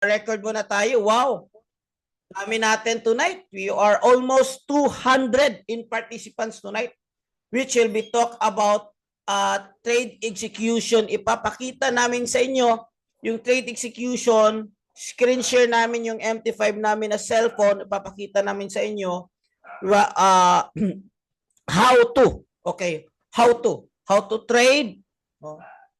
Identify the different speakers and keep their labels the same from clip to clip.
Speaker 1: record muna tayo. Wow! Dami natin tonight. We are almost 200 in participants tonight, which will be talk about trade execution. Ipapakita namin sa inyo yung trade execution. Screen share namin yung MT5 namin na cellphone. Ipapakita namin sa inyo how to. Okay, how to trade.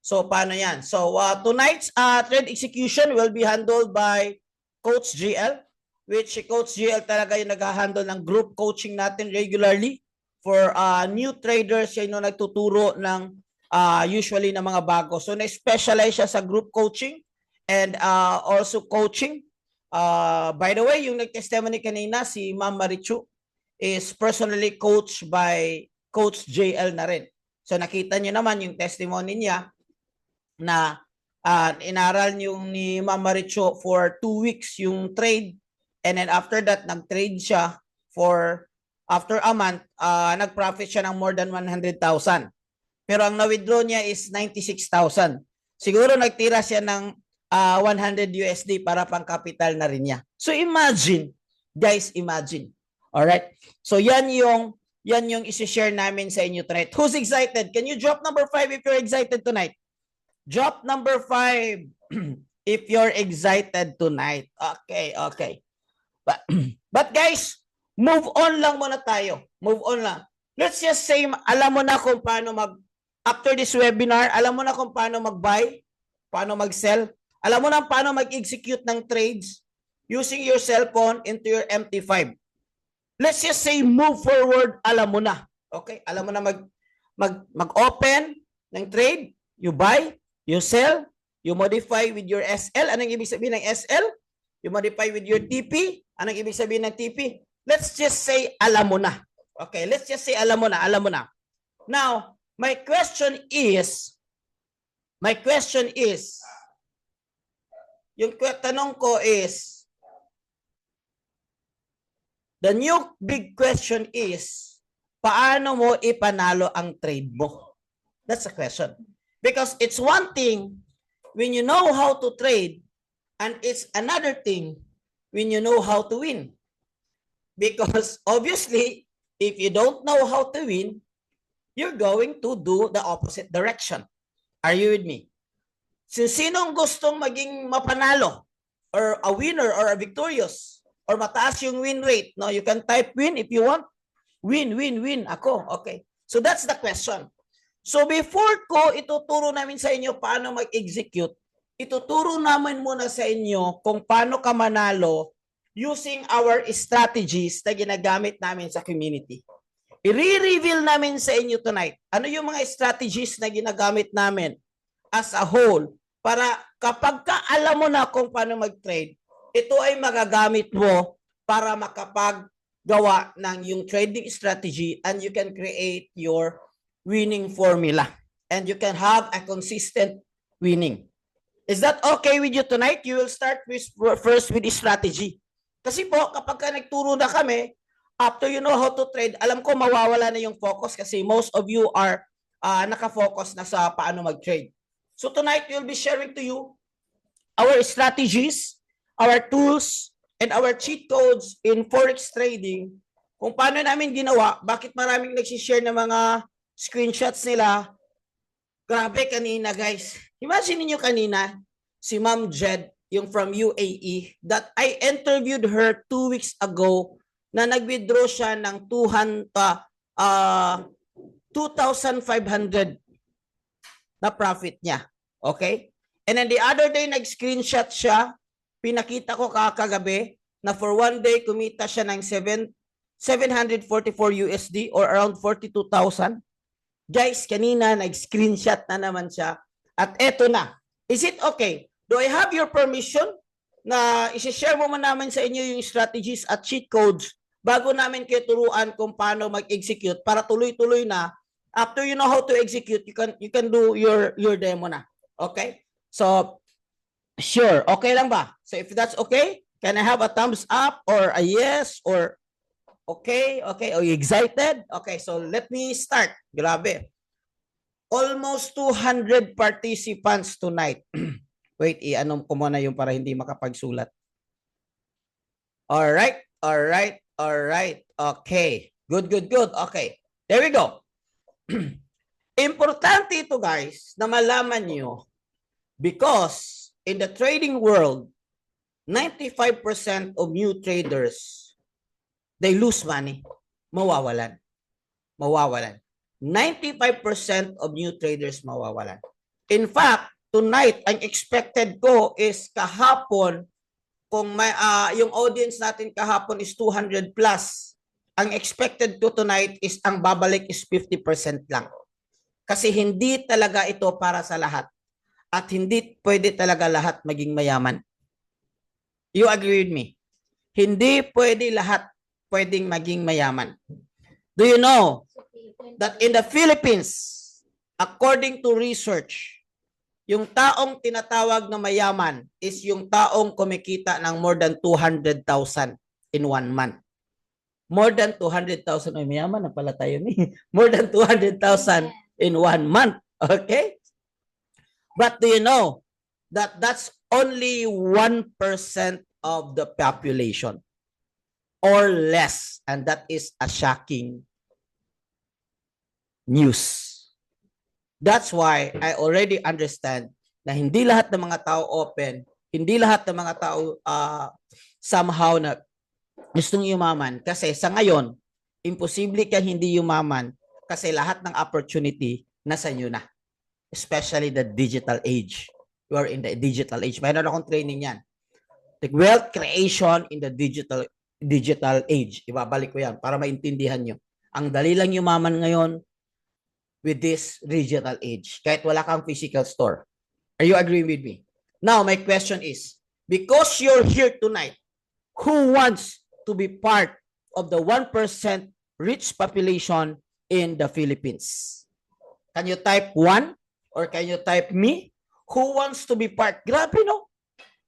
Speaker 1: So, paano yan? So, tonight's trade execution will be handled by Coach GL, which Coach GL talaga yung nag-handle ng group coaching natin regularly for new traders. Siya yung nagtuturo ng usually ng mga bago. So, na-specialize siya sa group coaching and also coaching. By the way, yung nag-testimony kanina, si Ma'am Marichu, is personally coached by Coach JL na rin. So, nakita nyo naman yung testimony niya na inaral yung ni Ma'am Marichu for 2 weeks yung trade, and then after that nag-trade siya for after a month, nag-profit siya ng more than 100,000. Pero ang na-withdraw niya is 96,000. Siguro nagtira siya ng 100 USD para pang capital na rin niya. So imagine, guys, imagine. All right? So yan yung isi-share namin sa inyo tonight. Who's excited? Can you drop number 5 if you're excited tonight? Drop number 5 if you're excited tonight. Okay, okay. But guys, move on lang muna tayo. Move on lang. Let's just say, alam mo na kung paano after this webinar, alam mo na kung paano mag-buy, paano mag-sell, alam mo na paano mag-execute ng trades using your cellphone into your MT5. Let's just say, move forward, alam mo na. Okay? Alam mo na mag-open ng trade, you buy, you sell, you modify with your SL. Anong ibig sabihin ng SL? You modify with your TP. Anong ibig sabihin ng TP? Let's just say, alam mo na. Okay, let's just say, alam mo na, alam mo na. Now, my question is, yung tanong ko is, the new big question is, paano mo ipanalo ang trade mo? That's the question. Because it's one thing when you know how to trade, and it's another thing when you know how to win. Because obviously, if you don't know how to win, you're going to do the opposite direction. Are you with me? Sinong gustong maging mapanalo or a winner or a victorious or mataas yung win rate? No, you can type win if you want. Win ako. Okay. So that's the question. So before ko ituturo namin sa inyo paano mag-execute, ituturo namin muna sa inyo kung paano ka manalo using our strategies na ginagamit namin sa community. I-reveal namin sa inyo tonight ano yung mga strategies na ginagamit namin as a whole para kapag ka alam mo na kung paano mag-trade, ito ay magagamit mo para makapaggawa ng yung trading strategy, and you can create your winning formula and you can have a consistent winning. Is that okay with you tonight? You will start first with the strategy. Kasi po, kapag ka nagturo na kami, after you know how to trade, alam ko mawawala na yung focus kasi most of you are nakafocus na sa paano mag-trade. So tonight, we'll be sharing to you our strategies, our tools, and our cheat codes in Forex trading. Kung paano namin ginawa, bakit maraming nagsishare ng mga screenshots nila. Grabe kanina, guys. Imagine niyo kanina, si Ma'am Jed, yung from UAE, that I interviewed her 2 weeks ago na nag-withdraw siya ng 2,500 na profit niya. Okay? And then the other day, nag-screenshot siya. Pinakita ko kagabi na for 1 day, kumita siya ng 744 USD or around 42,000. Guys, kanina nag-screenshot na naman siya. At eto na. Is it okay? Do I have your permission na isi-share mo man namin sa inyo yung strategies at cheat codes bago namin kayo turuan kung paano mag-execute para tuloy-tuloy na. After you know how to execute, you can do your demo na. Okay? So, sure. Okay lang ba? So, if that's okay, can I have a thumbs up or a yes or okay? Okay. Are you excited? Okay. So, let me start. Grabe. Almost 200 participants tonight. Wait, i-anom ko muna yung para hindi makapagsulat. Alright, alright, alright. Okay. Good, good, good. Okay. There we go. Importante ito guys na malaman nyo because in the trading world, 95% of new traders, they lose money. Mawawalan. Mawawalan. 95% of new traders mawawalan. In fact, tonight, ang expected ko is kahapon, kung may, yung audience natin kahapon is 200 plus, ang expected ko tonight is ang babalik is 50% lang. Kasi hindi talaga ito para sa lahat. At hindi pwede talaga lahat maging mayaman. You agree with me? Hindi pwede lahat pwedeng maging mayaman. Do you know that in the Philippines, according to research, yung taong tinatawag na mayaman is yung taong kumikita ng more than 200,000 in 1 month. More than 200,000. Ay, mayaman na pala tayo ni. More than 200,000 in 1 month. Okay? But do you know that that's only 1% of the population or less? And that is a shocking news. That's why I already understand na hindi lahat ng mga tao open, hindi lahat ng mga tao somehow na gustong yumaman. Kasi sa ngayon, imposible kang hindi yumaman kasi lahat ng opportunity nasa inyo na. Especially the digital age. You are in the digital age. Mayroon akong training yan. The wealth creation in the digital age. Ibabalik ko yan para maintindihan nyo. Ang dali lang yumaman ngayon with this digital age. Kahit wala kang physical store. Are you agreeing with me? Now, my question is, because you're here tonight, who wants to be part of the 1% rich population in the Philippines? Can you type 1? Or can you type me? Who wants to be part? Grabe, no?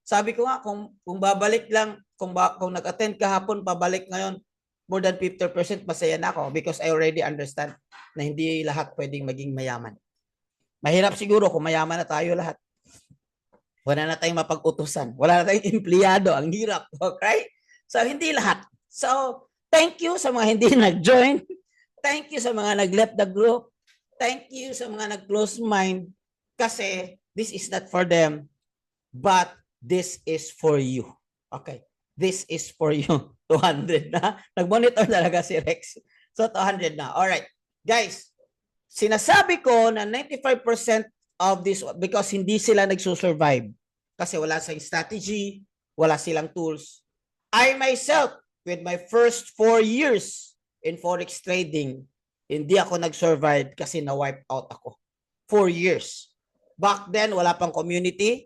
Speaker 1: Sabi ko nga, kung babalik lang, kung nag-attend kahapon, pabalik ngayon, more than 50%, masaya na ako because I already understand na hindi lahat pwedeng maging mayaman. Mahirap siguro kung mayaman na tayo lahat. Wala na tayong mapag-utusan. Wala na tayong empleyado. Ang hirap. Okay? So, hindi lahat. So, thank you sa mga hindi nag-join. Thank you sa mga nag-left the group. Thank you sa mga nag-close mind. Kasi, this is not for them, but this is for you. Okay? This is for you. 200 na. Nag-monitor talaga si Rex. So, 200 na. Alright. Guys, sinasabi ko na 95% of this, because hindi sila nagsusurvive. Kasi wala silang strategy, wala silang tools. I myself, with my first 4 years in Forex trading, hindi ako nag-survive kasi na-wipe out ako. 4 years. Back then, wala pang community.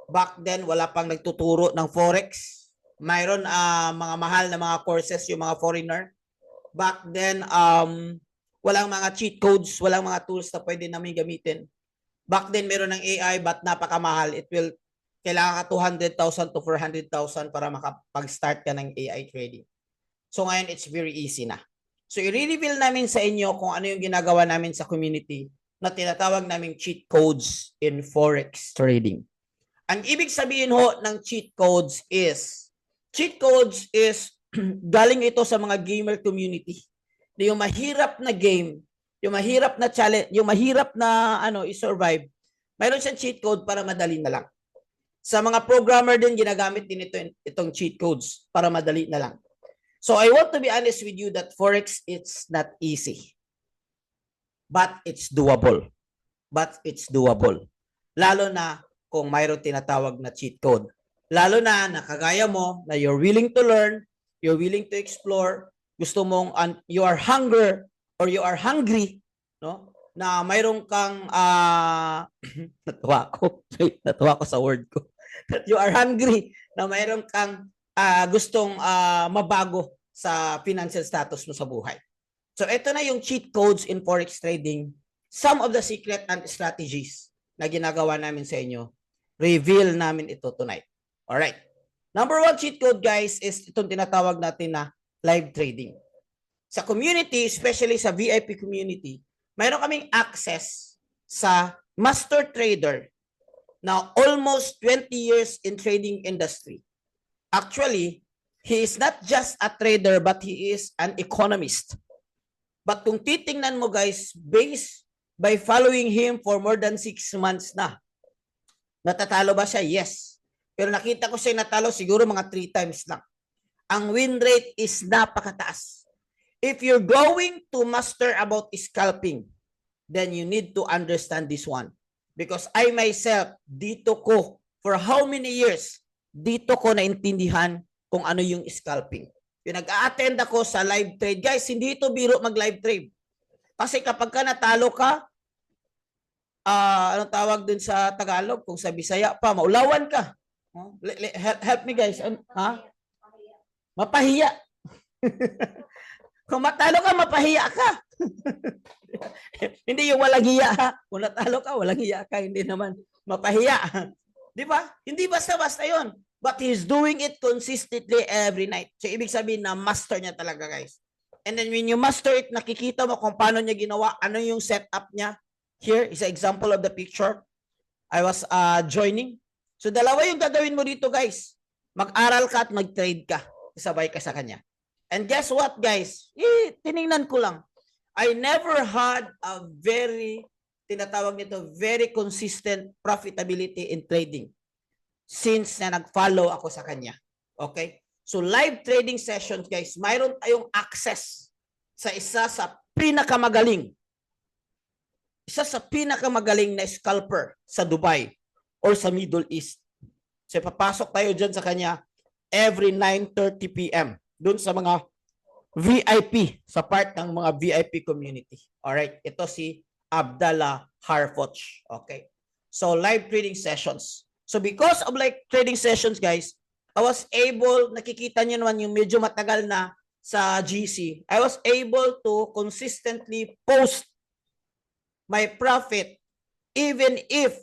Speaker 1: Back then, wala pang nagtuturo ng Forex. Mayroon mga mahal na mga courses yung mga foreigner. Back then, walang mga cheat codes, walang mga tools na pwede namin gamitin. Back then, meron ng AI, but napakamahal. Kailangan ka 200,000 to 400,000 para makapag-start ka ng AI trading. So ngayon, it's very easy na. So i-reveal namin sa inyo kung ano yung ginagawa namin sa community na tinatawag naming cheat codes in Forex trading. Ang ibig sabihin ho ng cheat codes is galing ito sa mga gamer community. Yung mahirap na game, yung mahirap na challenge, yung mahirap na i-survive, mayroon siyang cheat code para madali na lang. Sa mga programmer din, ginagamit din itong cheat codes para madali na lang. So I want to be honest with you that Forex, it's not easy. But it's doable. Lalo na kung mayroon tinatawag na cheat code. Lalo na nakagaya mo na you're willing to learn, you're willing to explore, gusto mong you are hungry, no? Na mayroon kang natuwa ko sa word ko. That you are hungry na mayroon kang gustong mabago sa financial status mo sa buhay. So ito na yung cheat codes in Forex trading. Some of the secret and strategies na ginagawa namin sa inyo. Reveal namin ito tonight. Alright. Number 1 cheat code, guys, is itong tinatawag natin na live trading. Sa community, especially sa VIP community, mayroon kaming access sa master trader Now, almost 20 years in trading industry. Actually, he is not just a trader, but he is an economist. But kung titingnan mo guys, based by following him for more than 6 months na, natatalo ba siya? Yes. Pero nakita ko siya natalo siguro mga 3 times lang. Ang win rate is napakataas. If you're going to master about scalping, then you need to understand this one. Because I myself, dito ko, for how many years, dito ko naintindihan kung ano yung scalping. Yung nag-a-attend ako sa live trade. Guys, hindi ito biro mag-live trade. Kasi kapag ka natalo ka, anong tawag dun sa Tagalog? Kung sa Bisaya pa, maulawan ka. Help me guys. Mapahiya. Kung matalo ka, mapahiya ka. Hindi yung walang hiya. Kung natalo ka, walang hiya ka. Hindi naman mapahiya. Di ba? Hindi basta-basta yun. But he's doing it consistently every night. So, ibig sabihin na master niya talaga, guys. And then when you master it, nakikita mo kung paano niya ginawa, ano yung setup niya. Here is an example of the picture. I was joining. So, dalawa yung gagawin mo dito, guys. Mag-aral ka at mag-trade ka. Sabay ka sa kanya. And guess what, guys? Tiningnan ko lang. I never had a very, tinatawag nito, very consistent profitability in trading since na nag-follow ako sa kanya. Okay? So, live trading sessions, guys, mayroon tayong access sa isa sa pinakamagaling na scalper sa Dubai or sa Middle East. So, papasok tayo dyan sa kanya every 9:30 p.m. Doon sa mga VIP, sa part ng mga VIP community. Alright, ito si Abdallah Harfoch. Okay. So, live trading sessions. So, because of live trading sessions, guys, I was able, nakikita nyo naman yung medyo matagal na sa GC, I was able to consistently post my profit even if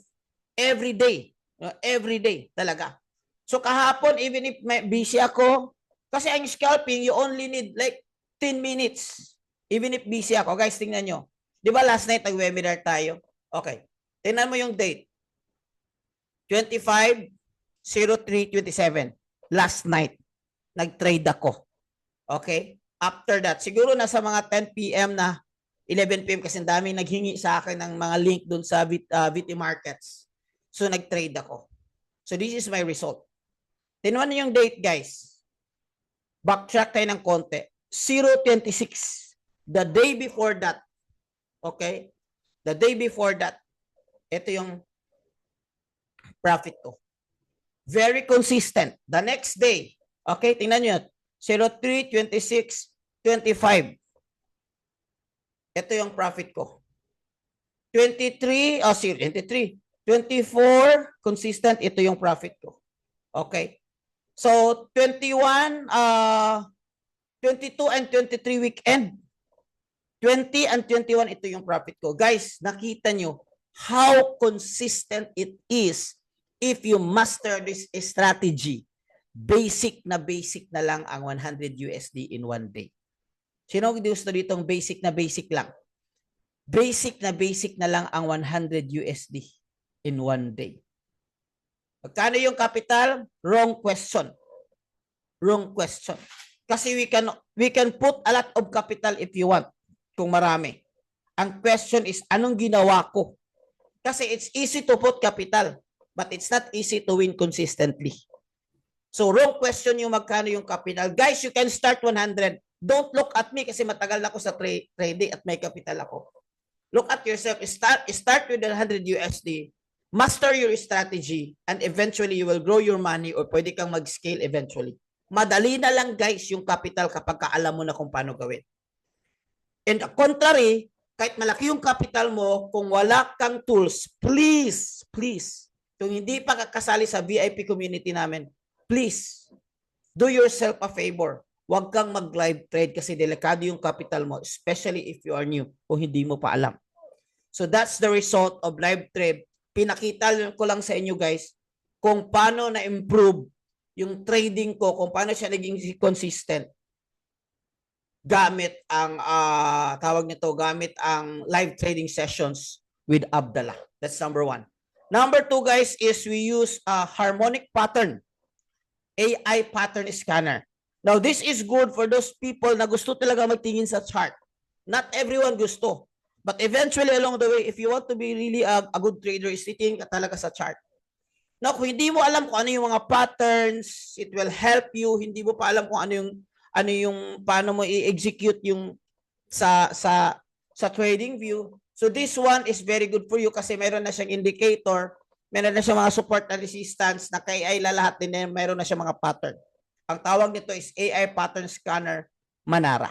Speaker 1: every day talaga. So, kahapon, even if may busy ako, kasi ang scalping, you only need like 10 minutes. Even if busy ako. Guys, tingnan nyo. Di ba last night nag-webinar tayo? Okay. Tingnan mo yung date. 25/03/27. Last night. Nag-trade ako. Okay? After that, siguro nasa mga 10 p.m. na 11 p.m. kasi dami naghingi sa akin ng mga link dun sa VT Markets. So, nag-trade ako. So, this is my result. Tingnan nyo yung date, guys. Backtrack tayo ng konti. 0.26. The day before that. Okay? The day before that. Ito yung profit ko. Very consistent. The next day. Okay? Tingnan nyo. 03/26/25. Ito yung profit ko. 23. 24. Consistent. Ito yung profit ko. Okay? So, 21, 22 and 23 weekend. 20 and 21, ito yung profit ko. Guys, nakita nyo how consistent it is if you master this strategy. Basic na lang ang 100 USD in one day. Sino gusto ditong basic na lang? Basic na lang ang 100 USD in one day. Magkano yung capital? Wrong question. Wrong question. Kasi we can put a lot of capital if you want. Kung marami. Ang question is, anong ginawa ko? Kasi it's easy to put capital, but it's not easy to win consistently. So, wrong question yung magkano yung capital. Guys, you can start 100. Don't look at me kasi matagal na ako sa trading at may capital ako. Look at yourself. Start with 100 USD. Master your strategy and eventually you will grow your money or pwede kang mag-scale eventually. Madali na lang guys yung capital kapag alam mo na kung paano gawin. And the contrary, kahit malaki yung capital mo, kung wala kang tools, please, kung hindi pa kakasali sa VIP community namin, please, do yourself a favor. Huwag kang mag-live trade kasi delikado yung capital mo, especially if you are new o hindi mo pa alam. So that's the result of live trade. Pinakita ko lang sa inyo guys kung paano na-improve yung trading ko, kung paano siya naging consistent gamit ang gamit ang live trading sessions with Abdallah. That's number one. Number 2, guys, is we use a harmonic pattern, AI pattern scanner. Now, this is good for those people na gusto talaga magtingin sa chart. Not everyone gusto. But eventually, along the way, if you want to be really a good trader, is titingin ka talaga sa chart. Now, kung hindi mo alam kung ano yung mga patterns, it will help you. Hindi mo pa alam kung ano yung paano mo i-execute yung sa trading view. So this one is very good for you kasi meron na siyang indicator, meron na siyang mga support and resistance na kay ay lahat din meron na siyang mga pattern. Ang tawag nito is AI Pattern Scanner Manara.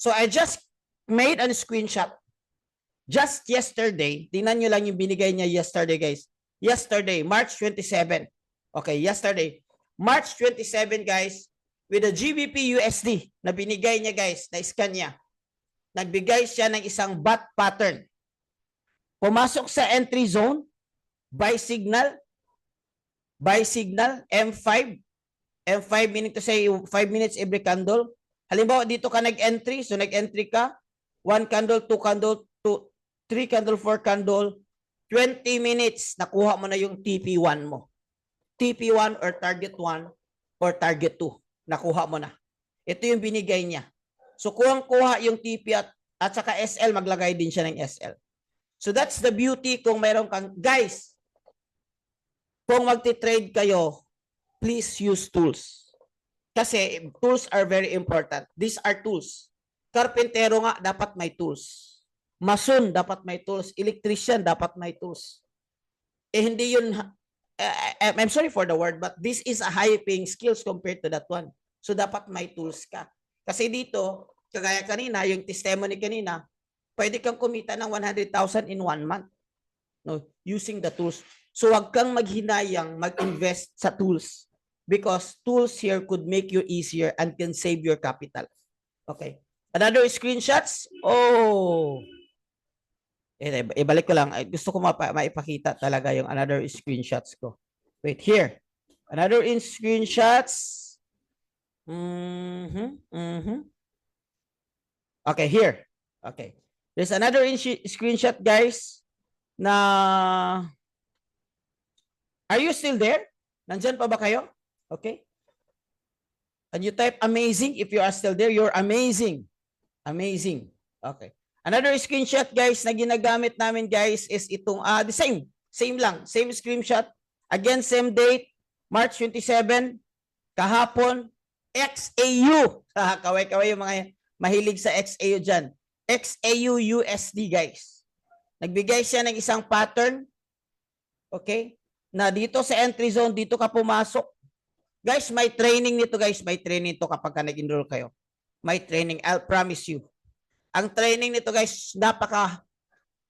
Speaker 1: So I just made a screenshot. Just yesterday, tingnan nyo lang yung binigay niya yesterday, guys. Yesterday, March 27. Okay, yesterday. March 27, guys, with the GBP USD na binigay niya, guys, na scan niya. Nagbigay siya ng isang bat pattern. Pumasok sa entry zone, buy signal, M5. M5 meaning to say 5 minutes every candle. Halimbawa, dito ka nag-entry, so nag-entry ka, 1 candle, 2 candle, 3 candle, 4 candle, 20 minutes, nakuha mo na yung TP1 mo. TP1 or target 1 or target 2. Nakuha mo na. Ito yung binigay niya. So, kuha yung TP at saka SL, maglagay din siya ng SL. So, that's the beauty kung mayroon kang, guys, kung magti-trade kayo, please use tools. Kasi tools are very important. These are tools. Karpentero nga, dapat may tools. Mason, dapat may tools. Electrician, dapat may tools. Eh, hindi yun, I'm sorry for the word, but this is a high-paying skills compared to that one. So, dapat may tools ka. Kasi dito, kagaya kanina, yung testimony kanina, pwede kang kumita ng 100,000 in 1 month. No, using the tools. So, wag kang maghinayang mag-invest sa tools because tools here could make you easier and can save your capital. Okay. Another screenshots? Oh. Ibalik ko lang. Gusto ko maipakita talaga yung another screenshots ko. Wait, here. Another in screenshots. Okay, here. Okay. There's another screenshot, guys, na are you still there? Nandyan pa ba kayo? Okay. And you type amazing if you are still there. You're amazing. Amazing. Okay. Another screenshot, guys, na ginagamit namin, guys, is itong, the same. Same lang. Same screenshot. Again, same date. March 27. Kahapon. XAU. Kaway-kaway yung mga mahilig sa XAU dyan. XAU USD, guys. Nagbigay siya ng isang pattern. Okay? Na dito sa entry zone, dito ka pumasok. Guys, may training nito, guys. May training ito kapag ka nag-enroll kayo. May training. I'll promise you. Ang training nito, guys,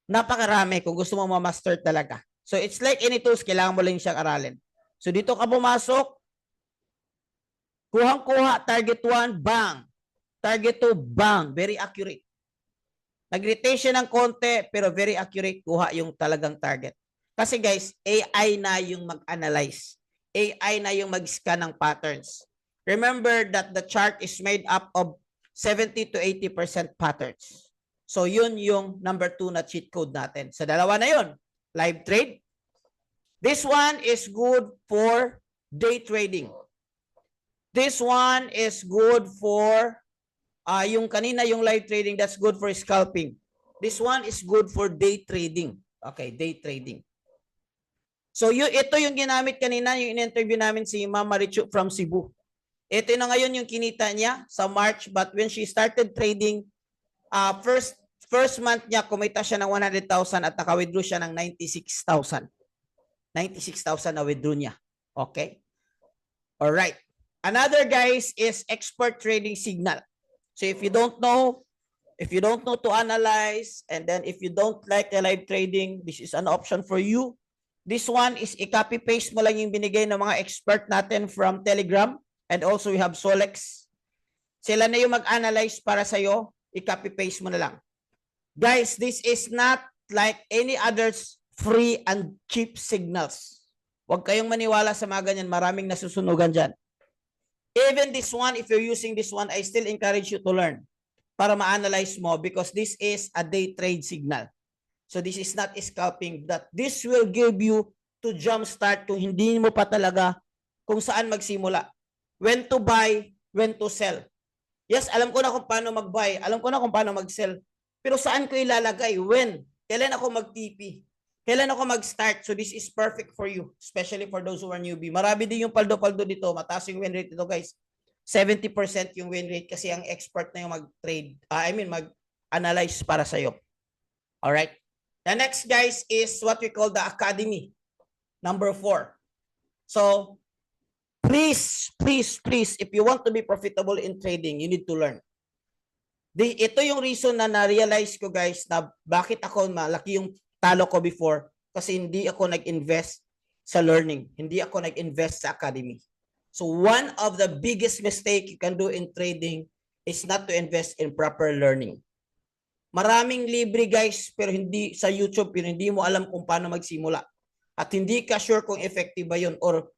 Speaker 1: napakarami kung gusto mo ma-master talaga. So, it's like any tools, kailangan mo lang siyang aralin. So, dito ka pumasok. Kuhang-kuha, target 1, bang. Target 2, bang. Very accurate. Nag-retain ng konti, pero very accurate. Kuha yung talagang target. Kasi, guys, AI na yung mag-analyze. AI na yung mag-scan ng patterns. Remember that the chart is made up of 70 to 80% patterns. So, yun yung number 2 na cheat code natin. Sa dalawa na yun, live trade. This one is good for day trading. This one is good for, yung kanina yung live trading, that's good for scalping. This one is good for day trading. Okay, day trading. So, ito yung ginamit kanina, yung in-interview namin si Ma'am Marichu from Cebu. Ito na ngayon yung kinita niya sa March, but when she started trading, first month niya, kumita siya ng 100,000 at naka-withdraw siya ng 96,000. 96,000 na withdraw niya. Okay? Alright. Another, guys, is expert trading signal. So if you don't know to analyze, and then if you don't like the live trading, this is an option for you. This one is i-copy paste mo lang yung binigay ng mga expert natin from Telegram. And also we have Solex. Sila na yung mag-analyze para sa'yo. I-copy paste mo na lang. Guys, this is not like any others free and cheap signals. Huwag kayong maniwala sa mga ganyan. Maraming nasusunugan dyan. Even this one, if you're using this one, I still encourage you to learn para ma-analyze mo because this is a day trade signal. So this is not scalping. That this will give you to jumpstart kung hindi mo pa talaga kung saan magsimula. When to buy, when to sell. Yes, alam ko na kung paano mag-buy. Alam ko na kung paano mag-sell. Pero saan ko ilalagay? When? Kailan ako mag-TP? Kailan ako mag-start? So this is perfect for you, especially for those who are newbie. Marami din yung paldo-paldo dito. Mataas yung win rate dito, guys. 70% yung win rate kasi ang expert na yung mag-trade. Mag-analyze para sa'yo. Alright? The next, guys, is what we call the academy. Number 4. So, please, if you want to be profitable in trading, you need to learn. Ito yung reason na na-realize ko, guys, na bakit ako malaki yung talo ko before kasi hindi ako nag-invest sa learning. Hindi ako nag-invest sa academy. So one of the biggest mistake you can do in trading is not to invest in proper learning. Maraming libre, guys, pero hindi sa YouTube, pero hindi mo alam kung paano magsimula. At hindi ka sure kung effective ba yun or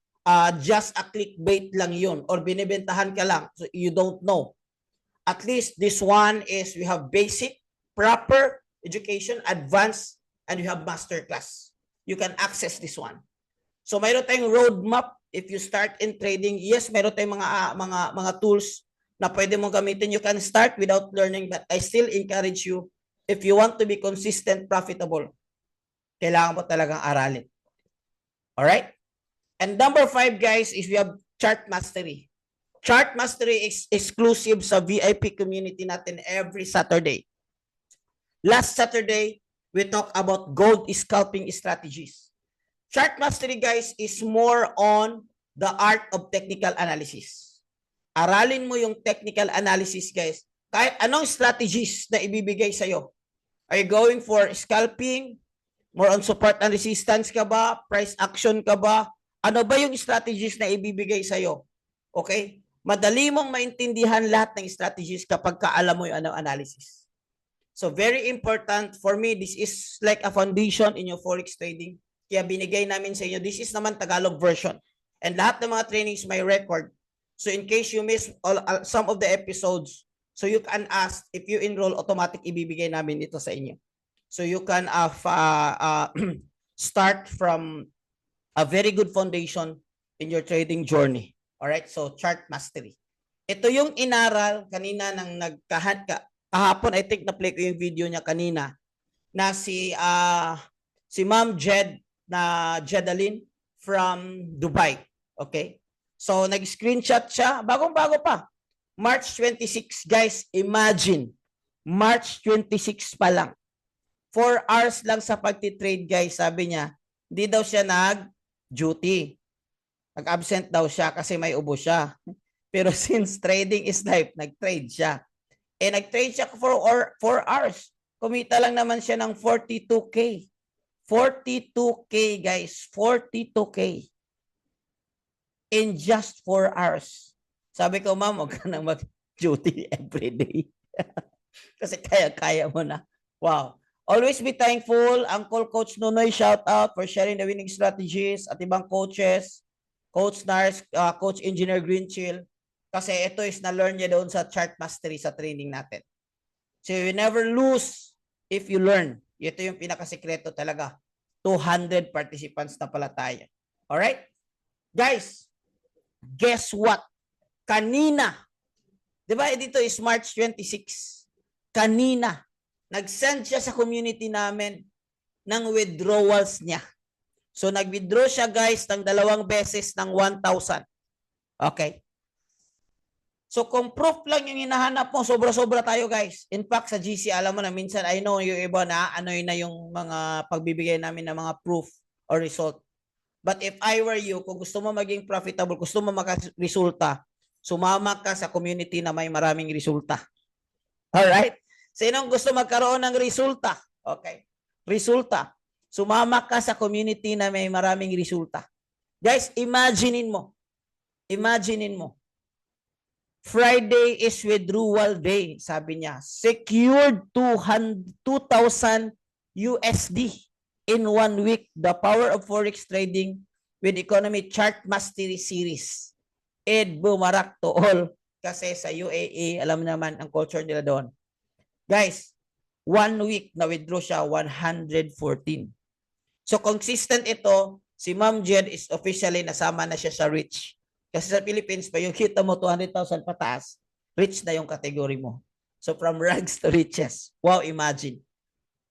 Speaker 1: just a clickbait lang yun or binibentahan ka lang. So you don't know. At least this one is we have basic, proper education, advanced, and you have masterclass. You can access this one. So mayroon tayong roadmap if you start in trading. Yes, mayroon tayong mga tools na pwede mong gamitin. You can start without learning, but I still encourage you, if you want to be consistent, profitable, kailangan mo talagang aralin. Alright? And number 5, guys, is we have chart mastery. Chart mastery is exclusive sa VIP community natin every Saturday. Last Saturday, we talk about gold scalping strategies. Chart mastery, guys, is more on the art of technical analysis. Aralin mo yung technical analysis, guys. Kahit anong strategies na ibibigay sa'yo. Are you going for scalping? More on support and resistance ka ba? Price action ka ba? Ano ba yung strategies na ibibigay sa'yo? Okay? Madali mong maintindihan lahat ng strategies kapag kaalam mo yung analysis. So very important for me, this is like a foundation in your forex trading. Kaya binigay namin sa inyo, this is naman Tagalog version. And lahat ng mga trainings may record. So in case you miss some of the episodes, so you can ask, if you enroll, automatic ibibigay namin ito sa inyo. So you can start from a very good foundation in your trading journey. Alright, so chart mastery. Ito yung inaral kanina ng kahapon, I think na-play ko yung video niya kanina, na si Ma'am Jedalyn from Dubai. Okay? So, nag-screenshot siya. Bagong-bago pa. March 26, guys. Imagine. March 26 pa lang. 4 hours lang sa pagtitrade, guys. Sabi niya, hindi daw siya nag-duty. Nag-absent daw siya kasi may ubo siya. Pero since trading is life, nag-trade siya. Nag-trade siya for 4 hours. Kumita lang naman siya ng 42K. 42K, guys. 42K. In just 4 hours. Sabi ko, ma'am, huwag ka nang mag-duty every day. Kasi kaya-kaya mo na. Wow. Always be thankful. Uncle Coach Nunoy, shout out for sharing the winning strategies at ibang coaches. Coach Nars, Coach Engineer Greenchill. Kasi ito is na-learn niya doon sa chart mastery sa training natin. So you never lose if you learn. Ito yung pinakasikreto talaga. 200 participants na pala tayo. Alright? Guys, guess what? Kanina, di ba dito is March 26. Kanina, nag-send siya sa community namin ng withdrawals niya. So, nag-withdraw siya, guys, ng 2 beses ng 1,000. Okay. So, kung proof lang yung hinahanap mo, sobra-sobra tayo, guys. In fact, sa GC, alam mo na, minsan, I know yung iba na, ano yun na yung mga pagbibigay namin ng mga proof or result. But if I were you, kung gusto mo maging profitable, gusto mo makaresulta, sumama ka sa community na may maraming resulta. Alright? Sinong gusto magkaroon ng resulta? Okay. Resulta. Sumama ka sa community na may maraming resulta. Guys, imaginein mo. Imaginein mo. Friday is withdrawal day, sabi niya. Secured 2,000 USD in 1 week. The power of forex trading with economy chart mastery series. Ed bumarak to all. Kasi sa UAE, alam naman ang culture nila doon. Guys, 1 week na withdraw siya 114. So consistent ito, si Ma'am Jed is officially nasama na siya sa rich. Kasi sa Philippines pa yung kita mo 200,000 pataas, rich na yung category mo. So from rags to riches. Wow, imagine.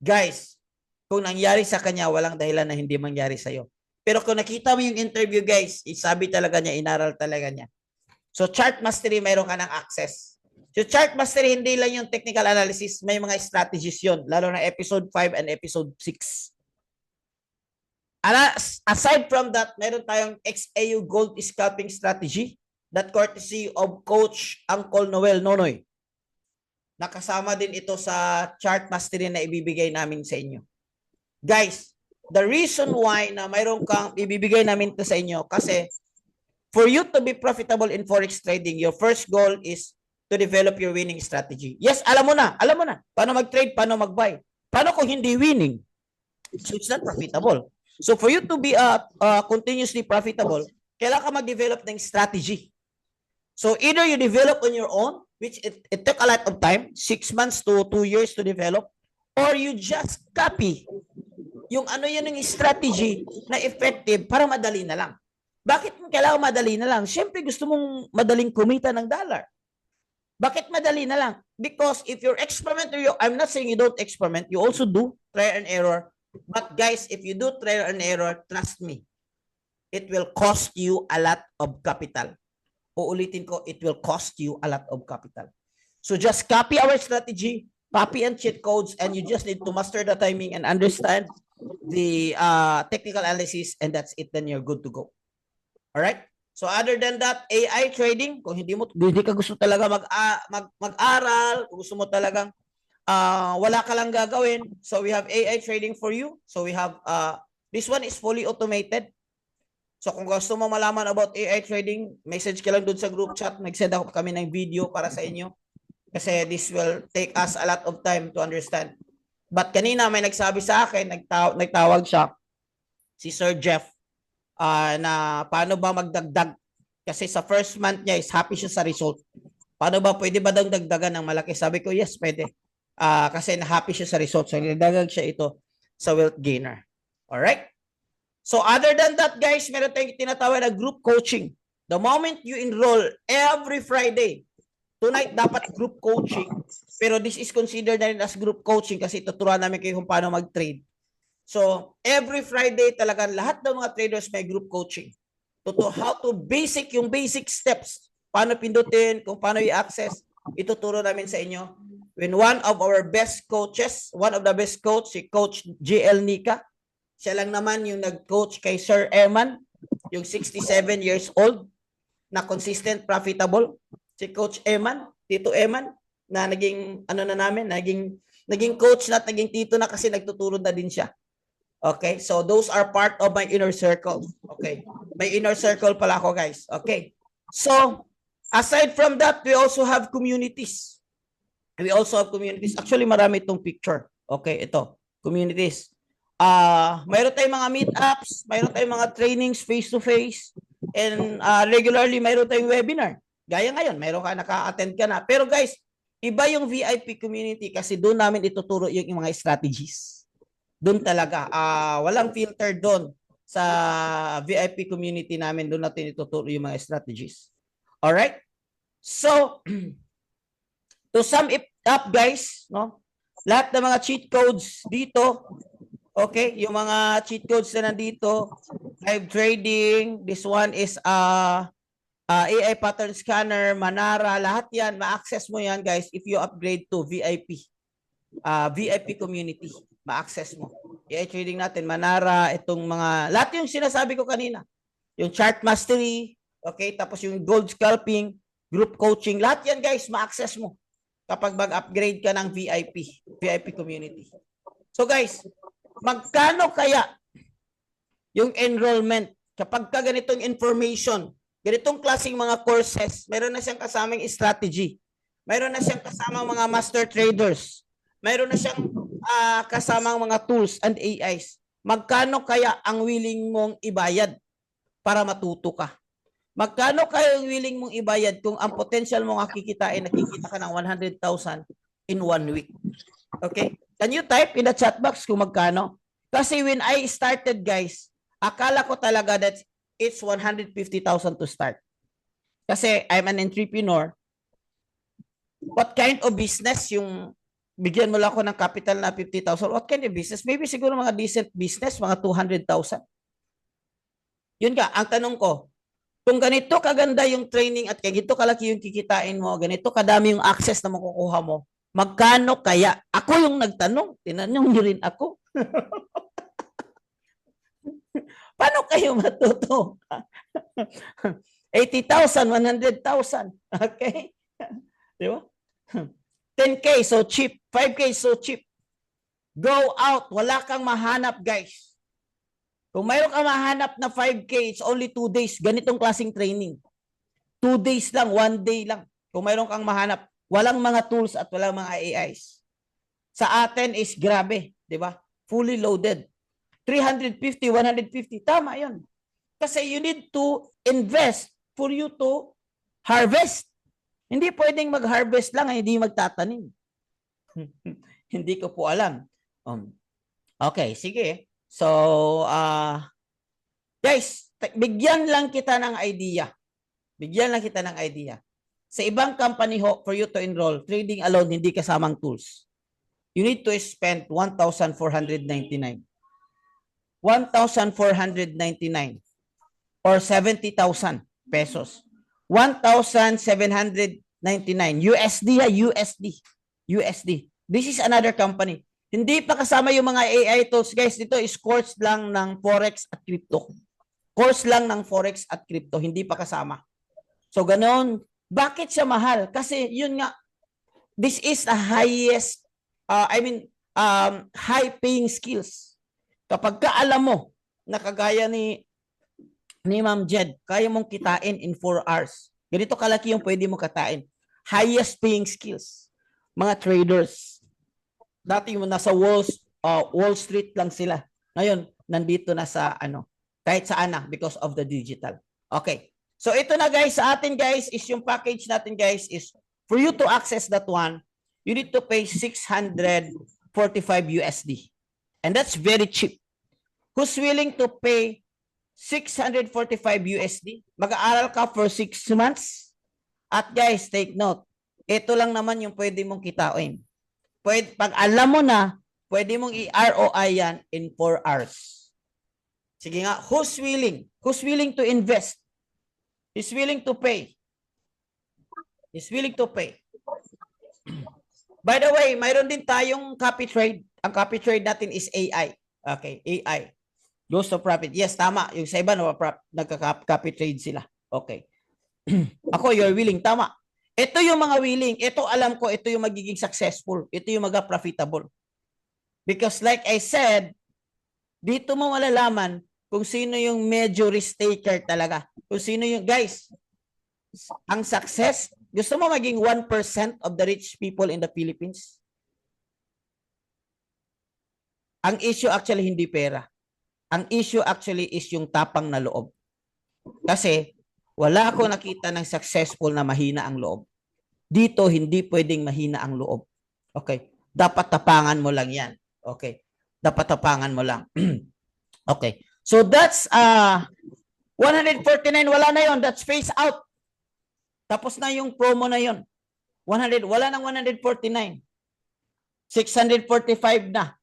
Speaker 1: Guys, kung nangyari sa kanya, walang dahilan na hindi mangyari sa'yo. Pero kung nakita mo yung interview, guys, isabi talaga niya, inaral talaga niya. So chart mastery, mayroon ka ng access. So chart mastery, hindi lang yung technical analysis, may mga strategies yun, lalo na episode 5 and episode 6. Aside from that, meron tayong XAU Gold Scalping Strategy that courtesy of Coach Uncle Noel Nonoy. Nakasama din ito sa chart mastery na ibibigay namin sa inyo. Guys, the reason why na mayroon kang ibibigay namin ito sa inyo kasi for you to be profitable in forex trading, your first goal is to develop your winning strategy. Yes, alam mo na. Paano mag-trade, paano mag-buy. Paano kung hindi winning? So it's not profitable. So for you to be continuously profitable, kailangan ka mag-develop ng strategy. So either you develop on your own, which it took a lot of time, 6 months to 2 years to develop, or you just copy yung ano yan yung strategy na effective para madali na lang. Bakit kailangan madali na lang? Siyempre gusto mong madaling kumita ng dollar. Bakit madali na lang? Because if you're experiment, I'm not saying you don't experiment, you also do trial and error. But guys, if you do trial and error, trust me, it will cost you a lot of capital. Uulitin ko, it will cost you a lot of capital. So just copy our strategy, copy and cheat codes, and you just need to master the timing and understand the technical analysis, and that's it. Then you're good to go. All right? So other than that, AI trading, kung hindi ka gusto talaga mag-aral, kung gusto mo talagang wala ka lang gagawin. So we have AI trading for you. So we have, this one is fully automated. So kung gusto mo malaman about AI trading, message ka lang dun sa group chat. Nag-send ako kami ng video para sa inyo. Kasi this will take us a lot of time to understand. But kanina may nagsabi sa akin, nagtawag siya, si Sir Jeff, na paano ba magdagdag. Kasi sa first month niya is happy siya sa result. Paano ba, pwede ba daw dagdagan ng malaki? Sabi ko, yes, pwede. Kasi na-happy siya sa result. So, nagdagdag siya ito sa wealth gainer. Alright? So, other than that, guys, meron tayong tinatawag na group coaching. The moment you enroll every Friday, tonight dapat group coaching. Pero this is considered na rin as group coaching kasi tuturuan namin kayo kung paano mag-trade. So, every Friday talagang lahat ng mga traders may group coaching. How to yung basic steps. Paano pindutin, kung paano i-access, ituturo namin sa inyo. When one of our best coaches, one of the best coach, si Coach JL Nika, siya lang naman yung nag-coach kay Sir Eman, yung 67 years old, na consistent, profitable. Si Coach Eman, Tito Eman, na naging, naging coach na at naging tito na kasi nagtuturo na din siya. Okay, so those are part of my inner circle. Okay, may inner circle pala ako, guys. Okay, so aside from that, we also have communities. Actually, marami itong picture. Okay, ito, communities. Mayroon tayong mga meetups, mayroon tayong mga trainings face-to-face, and regularly mayroon tayong webinar. Gaya ngayon, mayroon ka, naka-attend ka na. Pero guys, iba yung VIP community kasi doon namin ituturo yung mga strategies. Doon talaga. Walang filter doon sa VIP community namin. Doon natin ituturo yung mga strategies. Alright? So, to sum it up, guys, no? Lahat ng mga cheat codes dito, okay, yung mga cheat codes na nandito, live trading, this one is AI pattern scanner, Manara, lahat yan, ma-access mo yan, guys, if you upgrade to VIP. VIP community, ma-access mo. AI trading natin, Manara, itong mga, lahat yung sinasabi ko kanina. Yung chart mastery, okay, tapos yung gold scalping, group coaching, lahat yan, guys, ma-access mo kapag mag-upgrade ka ng VIP community. So, guys, magkano kaya yung enrollment kapag ka ganitong information, ganitong klaseng mga courses, mayroon na siyang kasamang strategy, mayroon na siyang kasamang mga master traders, mayroon na siyang kasamang mga tools and AIs. Magkano kaya ang willing mong ibayad para matuto ka? Magkano kaya ang willing mong ibayad kung ang potential mong kikitain, nakikita ka ng 100,000 in 1 week? Okay? Can you type in the chat box kung magkano? Kasi when I started, guys, akala ko talaga that it's 150,000 to start. Kasi I'm an entrepreneur. What kind of business yung bigyan mo lang ako ng capital na 50,000? What kind of business? Maybe siguro mga decent business, mga 200,000. Yun nga, ang tanong ko, kung ganito kaganda yung training at ganito kalaki yung kikitain mo, ganito kadami yung access na makukuha mo, magkano kaya? Ako yung nagtanong, tinanong niyo rin ako. Paano kayo matuto? 80,000, 100,000. Okay? Di ba? 10K, so cheap. 5K, so cheap. Go out. Wala kang mahanap, guys. Kung mayroon kang mahanap na 5K, it's only 2 days. Ganitong klaseng training. 2 days lang, 1 day lang. Kung mayroon kang mahanap, walang mga tools at walang mga AIs. Sa atin is grabe, di ba? Fully loaded. 350, 150, tama yun. Kasi you need to invest for you to harvest. Hindi pwedeng mag-harvest lang, hindi magtatanim. Hindi ko po alam. Okay, sige. So, guys, bigyan lang kita ng idea. Bigyan lang kita ng idea. Sa ibang company ho, for you to enroll, trading alone, hindi kasamang tools. You need to spend 1,499. 1,499 or 70,000 pesos. 1,799 USD ha, USD. This is another company. Hindi pa kasama yung mga AI tools, guys. Dito is course lang ng Forex at crypto. Course lang ng Forex at crypto, hindi pa kasama. So ganoon, bakit siya mahal? Kasi yun nga, this is the highest high paying skills. Kapag ka alam mo na kagaya ni Ma'am Jed, kaya mong kitain in 4 hours. Ganito kalaki yung pwede mo katain. Highest paying skills. Mga traders. Dati yung nasa Wall Street lang sila. Ngayon, nandito na sa kahit saan na because of the digital. Okay. So ito na guys, sa atin guys, is yung package natin guys is for you to access that one, you need to pay 645 USD. And that's very cheap. Who's willing to pay 645 USD? Mag-aaral ka for 6 months? At guys, take note. Ito lang naman yung pwede mong kitain. Pag alam mo na, pwede mong i-ROI yan in 4 hours. Sige nga, who's willing? Who's willing to invest? Is willing to pay? Is willing to pay? By the way, mayroon din tayong copy trade. Ang copy trade natin is AI. Okay, AI. Goes to profit. Yes, tama. Yung sa iba, nagka-copy trade sila. Okay. Ako, you're willing. Tama. Ito yung mga willing. Ito, alam ko, ito yung magiging successful. Ito yung mag-profitable. Because like I said, dito mo malalaman kung sino yung major risk taker talaga. Kung sino yung, guys, ang success, gusto mo maging 1% of the rich people in the Philippines? Ang issue actually hindi pera. Ang issue actually is yung tapang na loob. Kasi wala akong nakita ng successful na mahina ang loob. Dito hindi pwedeng mahina ang loob. Okay. Dapat tapangan mo lang yan. Okay. Dapat tapangan mo lang. Okay. So that's 149, wala na yon. That's phase out. Tapos na yung promo na yon. 100, wala nang 149. 645 na.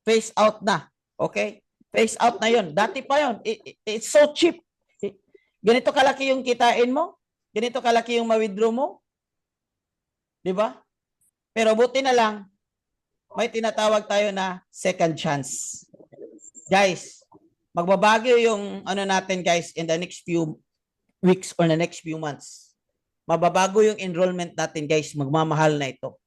Speaker 1: Phase out na. Okay? Phase out na yon. Dati pa yon. It's so cheap. Ganito kalaki yung kitain mo. Ganito kalaki yung ma-withdraw mo. Diba? Pero buti na lang, may tinatawag tayo na second chance. Guys, magbabago yung natin guys in the next few weeks or the next few months. Mababago yung enrollment natin guys. Magmamahal na ito.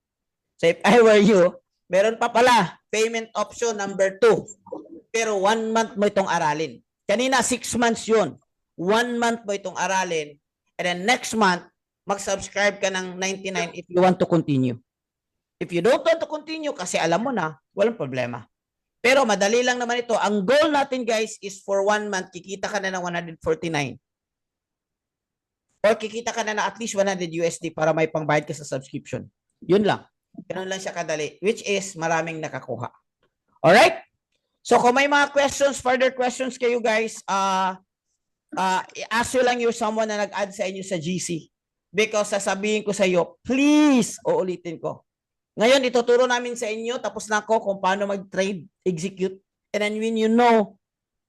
Speaker 1: So if I were you, meron pa pala payment option number 2. Pero 1 month mo itong aralin. Kanina 6 months yun. 1 month mo itong aralin. And then next month, mag-subscribe ka ng 99 if you want to continue. If you don't want to continue kasi alam mo na, walang problema. Pero madali lang naman ito. Ang goal natin guys is for 1 month, kikita ka na ng 149. Or kikita ka na at least 100 USD para may pangbayad ka sa subscription. Yun lang. Ganun lang siya kadali, which is maraming nakakuha. Alright? So kung may mga questions, further questions kayo guys, ask lang yung someone na nag-add sa inyo sa GC. Because sasabihin ko sa iyo, please, uulitin ko. Ngayon, ituturo namin sa inyo, tapos na ako kung paano mag-trade, execute. And then when you know,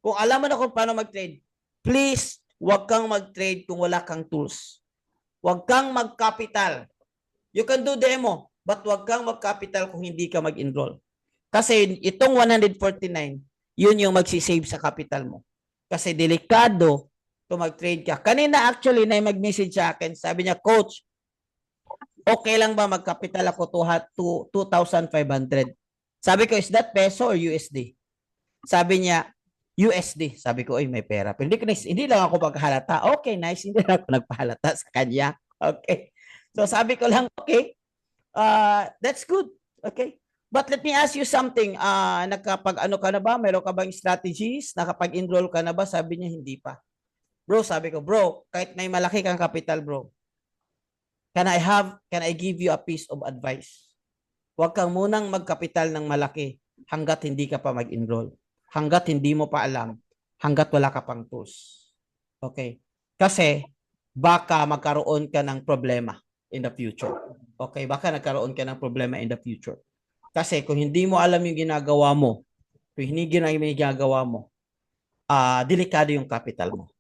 Speaker 1: kung alam mo na kung paano mag-trade, please, huwag kang mag-trade kung wala kang tools. Huwag kang mag-capital. You can do demo, but huwag kang mag-capital kung hindi ka mag-enroll. Kasi itong 149, yun yung magsisave sa capital mo. Kasi delikado kung mag-trade ka. Kanina actually na mag-message sa akin, sabi niya, Coach, okay lang ba mag-capital ako to 2,500? Sabi ko, is that peso or USD? Sabi niya, USD. Sabi ko, ay may pera. Pero hindi lang ako maghalata. Okay, nice. Hindi lang ako nagpahalata sa kanya. Okay. So sabi ko lang, okay, that's good. Okay. But let me ask you something. Nakapag-ano ka na ba? Meron ka bang strategies? Nakapag-enroll ka na ba? Sabi niya, hindi pa. Bro, sabi ko, bro, kahit may malaki kang capital, bro, can I give you a piece of advice? Huwag kang munang magkapital ng malaki hanggat hindi ka pa mag-enroll. Hanggat hindi mo pa alam. Hanggat wala ka pang tools. Okay? Kasi, baka magkaroon ka ng problema in the future. Okay? Baka nagkaroon ka ng problema in the future. Kasi kung hindi mo alam yung ginagawa mo, kung hindi ginagawa mo, delikado yung capital mo.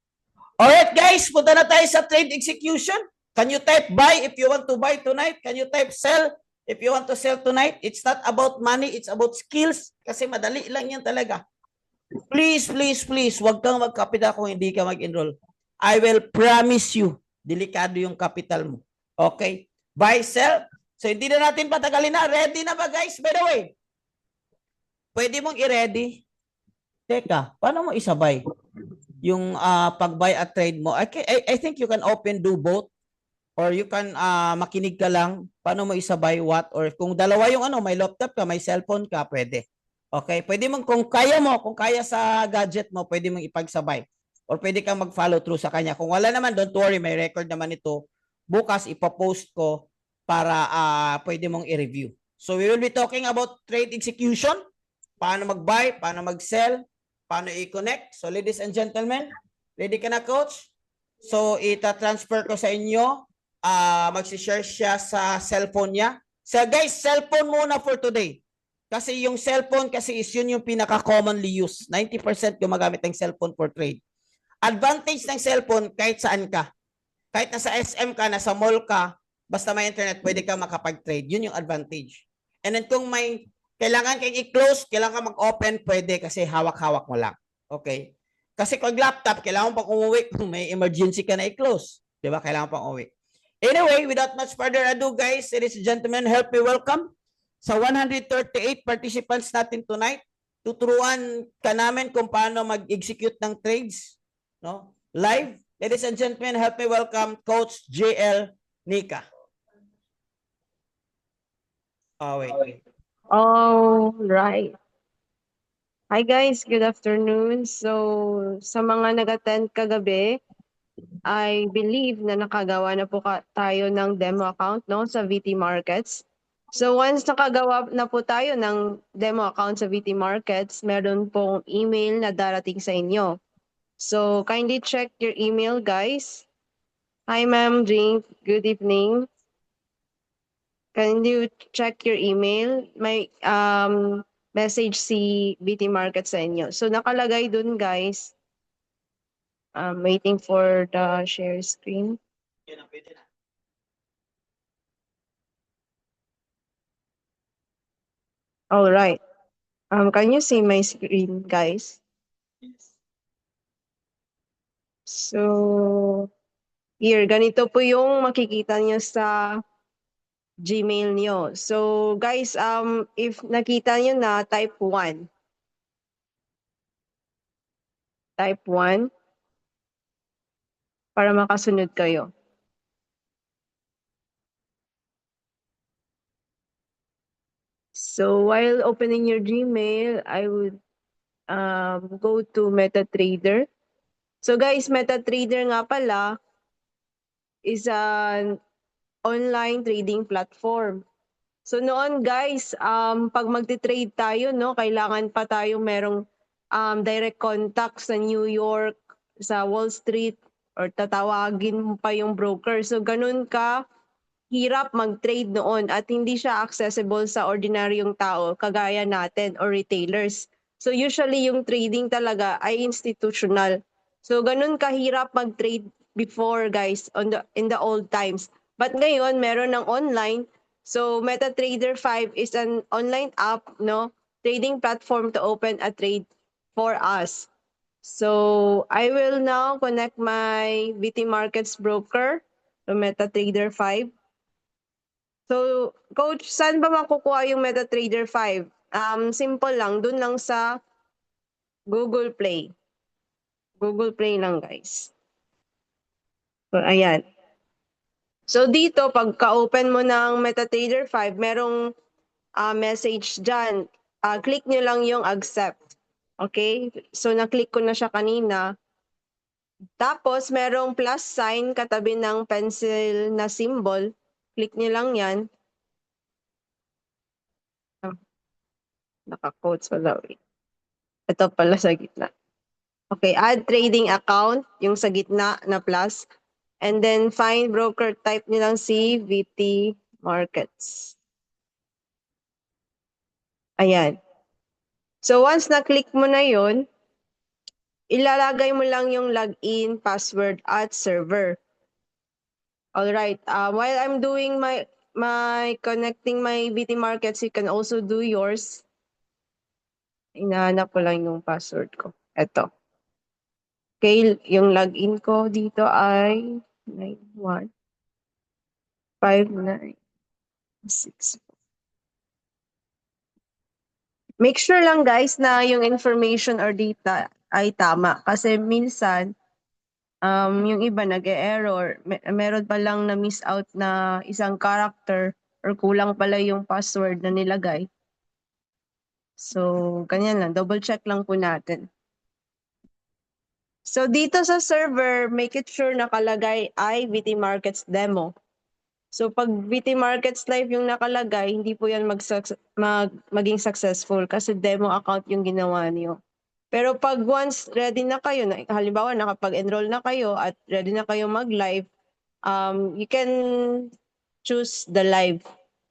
Speaker 1: Alright guys, punta na tayo sa trade execution. Can you type buy if you want to buy tonight? Can you type sell if you want to sell tonight? It's not about money, it's about skills. Kasi madali lang yan talaga. Please, please, please, huwag kang mag-capital kung hindi ka mag-enroll. I will promise you, delikado yung capital mo. Okay? Buy, sell. So, hindi na natin patagalin na. Ready na ba, guys? By the way, pwede mong i-ready. Teka, paano mo isabay? Yung pag-buy at trade mo. I think you can do both. Or you can makinig ka lang. Paano mo isabay what? Or kung dalawa yung may laptop ka, may cellphone ka, pwede. Okay? Pwede mong, kung kaya sa gadget mo, pwede mong ipagsabay. Or pwede kang mag-follow through sa kanya. Kung wala naman, don't worry, may record naman ito. Bukas, ipopost ko para pwede mong i-review. So, we will be talking about trade execution, paano mag-buy, paano mag-sell, paano i-connect. So, ladies and gentlemen, ready ka na, Coach? So, ita-transfer ko sa inyo. Magsishare siya sa cellphone niya. So, guys, cellphone muna for today. Kasi yung cellphone kasi is yun yung pinaka-commonly used. 90% gumagamit ng cellphone for trade. Advantage ng cellphone kahit saan ka. Kahit nasa SM ka, nasa mall ka, basta may internet, pwede ka makapag-trade. Yun yung advantage. And then kung may kailangan kang i-close, kailangan ka mag-open, pwede kasi hawak-hawak mo lang. Okay? Kasi kung laptop, kailangan pang umuwi. Kung may emergency ka na i-close. Diba? Kailangan pang umuwi. Anyway, without much further ado, guys, ladies and gentlemen, help me welcome sa 138 participants natin tonight. Tuturuan ka namin kung paano mag-execute ng trades, no? Live. Ladies and gentlemen, help me welcome Coach JL Nika. Oh, wait.
Speaker 2: All right. Hi guys, good afternoon. So, sa mga nag-attend kagabi, I believe na nakagawa na po tayo ng demo account no sa VT Markets. So once nakagawa na po tayo ng demo account sa VT Markets, meron pong email na darating sa inyo. So kindly check your email, guys. Hi ma'am, Jane. Good evening. Can you check your email? May message si VT Markets sa inyo. So nakalagay dun, guys. Waiting for the share screen. All right. Can you see my screen, guys? So, here, ganito po yung makikita niyo sa Gmail niyo. So, guys, if nakita niyo na, type 1. Type 1 para makasunod kayo. So, while opening your Gmail, I would go to MetaTrader. So, guys, MetaTrader nga pala is an online trading platform. So noon guys, pag magte-trade tayo, no, kailangan pa tayo merong direct contact sa New York, sa Wall Street, or tatawagin mo pa yung broker. So ganun ka hirap mag-trade noon at hindi siya accessible sa ordinaryong tao kagaya natin or retailers. So usually yung trading talaga ay institutional. So ganun kahirap mag-trade before guys in the old times. But ngayon meron ng online. So MetaTrader 5 is an online app, no, trading platform to open a trade for us. So I will now connect my VT Markets broker to MetaTrader 5. So, coach, saan ba makukuha yung MetaTrader 5? Simple lang, dun lang sa Google Play. Google Play lang, guys. So, ayan. So, dito, pagka-open mo ng MetaTrader 5, merong message dyan. Click nyo lang yung accept. Okay? So, na-click ko na siya kanina. Tapos, merong plus sign katabi ng pencil na symbol. Click nyo lang yan. Naka-quotes wala. Ito pala sa gitna. Okay, add trading account, yung sa gitna na plus. And then find broker type nilang si VT Markets. Ayan. So once na-click mo na yon, ilalagay mo lang yung login, password, at server. Alright, while I'm doing my connecting my VT Markets, you can also do yours. Inahanap ko lang yung password ko. Ito. Okay, yung login ko dito ay 9159. Make sure lang guys na yung information or data ay tama. Kasi minsan, yung iba nag-e-error. Meron pa lang na miss out na isang character or kulang pala yung password na nilagay. So, ganyan lang. Double check lang po natin. So, dito sa server, make it sure nakalagay ay VT Markets Demo. So pag VT Markets Live yung nakalagay, hindi po yan maging successful kasi demo account yung ginawa niyo. Pero pag once ready na kayo, halimbawa nakapag-enroll na kayo at ready na kayo mag-live, you can choose the live.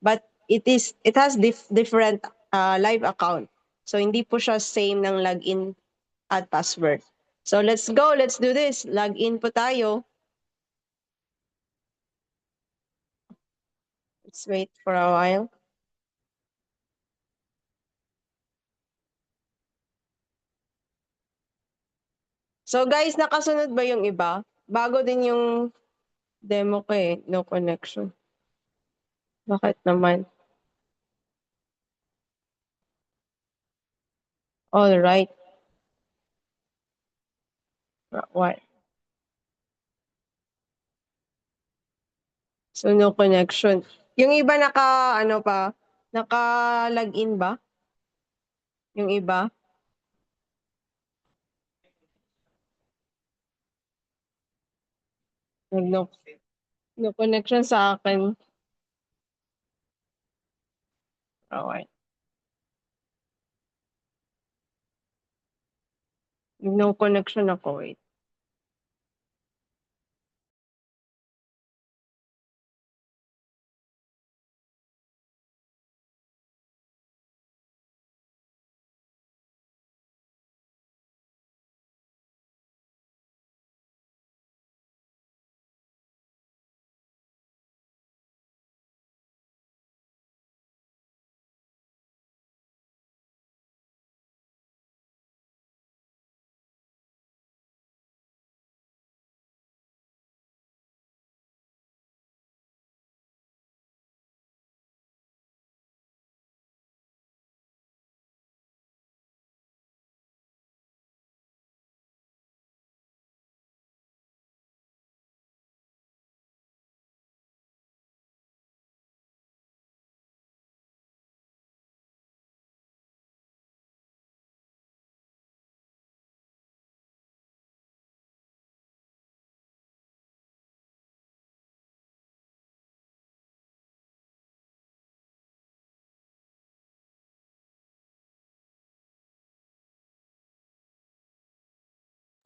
Speaker 2: But it has different live account. So hindi po siya same ng login at password. So let's go, let's do this. Login po tayo. Let's wait for a while. So guys, nakasunod ba yung iba? Bago din yung demo ko eh, no connection. Bakit naman? All right. What? So no connection. Yung iba ano pa? Naka-login ba? Yung iba? No, no connection sa akin. Alright. No connection ako. Wait.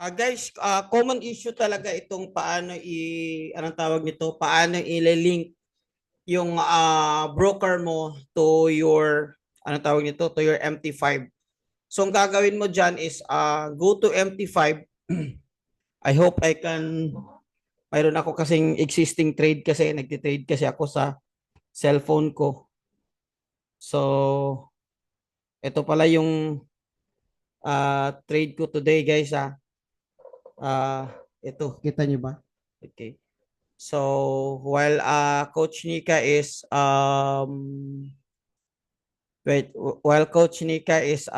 Speaker 1: Guys, common issue talaga itong paano anong tawag nito, paano i-link yung broker mo to your, anong tawag nito, to your MT5. So, ang gagawin mo dyan is go to MT5. I hope I can, mayroon ako kasing existing trade kasi, nagtitrade kasi ako sa cellphone ko. So, ito pala yung trade ko today, guys. Ito, kita nyo ba? Okay. So, while Coach Nika is while Coach Nika is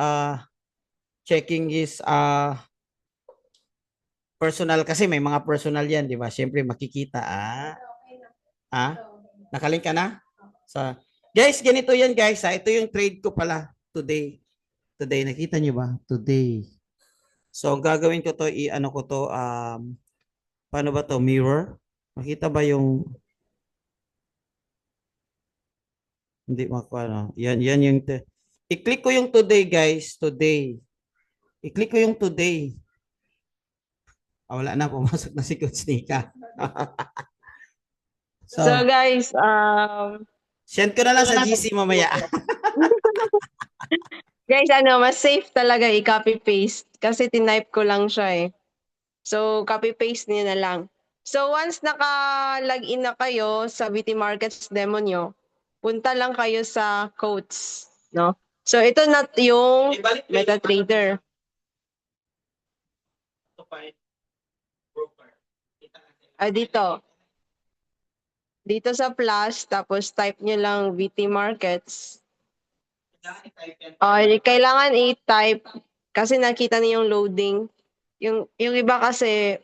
Speaker 1: checking his personal, kasi may mga personal yan, di ba? Siyempre makikita. Nakalink ka na? So, guys, ganito yan, guys. Ito yung trade ko pala today. Today, nakita nyo ba? Today. So, ang gagawin ko to, i-ano ko to, paano ba to? Mirror? Makita ba yung, hindi makuha, no? Yan yung, i-click ko yung today, guys. Today. I-click ko yung today. Wala na, pumasok na si Coach Nika.
Speaker 2: So guys,
Speaker 1: send ko na lang sa GC mamaya.
Speaker 2: guys, mas safe talaga i-copy paste kasi tinype ko lang siya eh. So copy paste niyo na lang. So once naka-login na kayo sa VT Markets demo nyo, punta lang kayo sa quotes, no? So ito na yung MetaTrader. Dito. Dito sa plus, tapos type nyo lang VT Markets. Kailangan i-type kasi nakita niyo yung loading. Yung iba kasi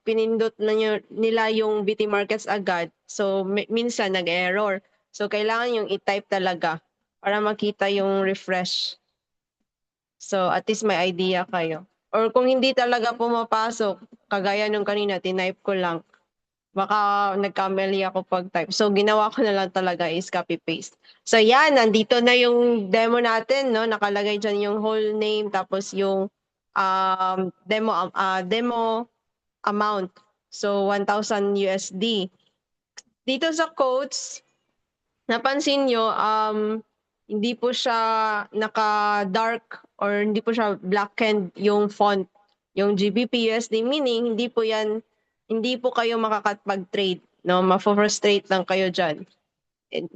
Speaker 2: pinindot na nila yung VT Markets agad. So minsan nag-error. So kailangan yung i-type talaga para makita yung refresh. So at least may idea kayo. Or kung hindi talaga pumapasok, kagaya nung kanina, tinype ko lang. Baka nagkamali ako pag-type. So, ginawa ko na lang talaga is copy-paste. So, yan. Nandito na yung demo natin, no? Nakalagay dyan yung whole name, tapos yung demo amount. So, 1,000 USD. Dito sa quotes, napansin nyo, hindi po siya naka-dark or hindi po siya blackened yung font. Yung GBP USD, meaning hindi po kayo makakapag-trade, no? Mafo-frustrate lang kayo dyan.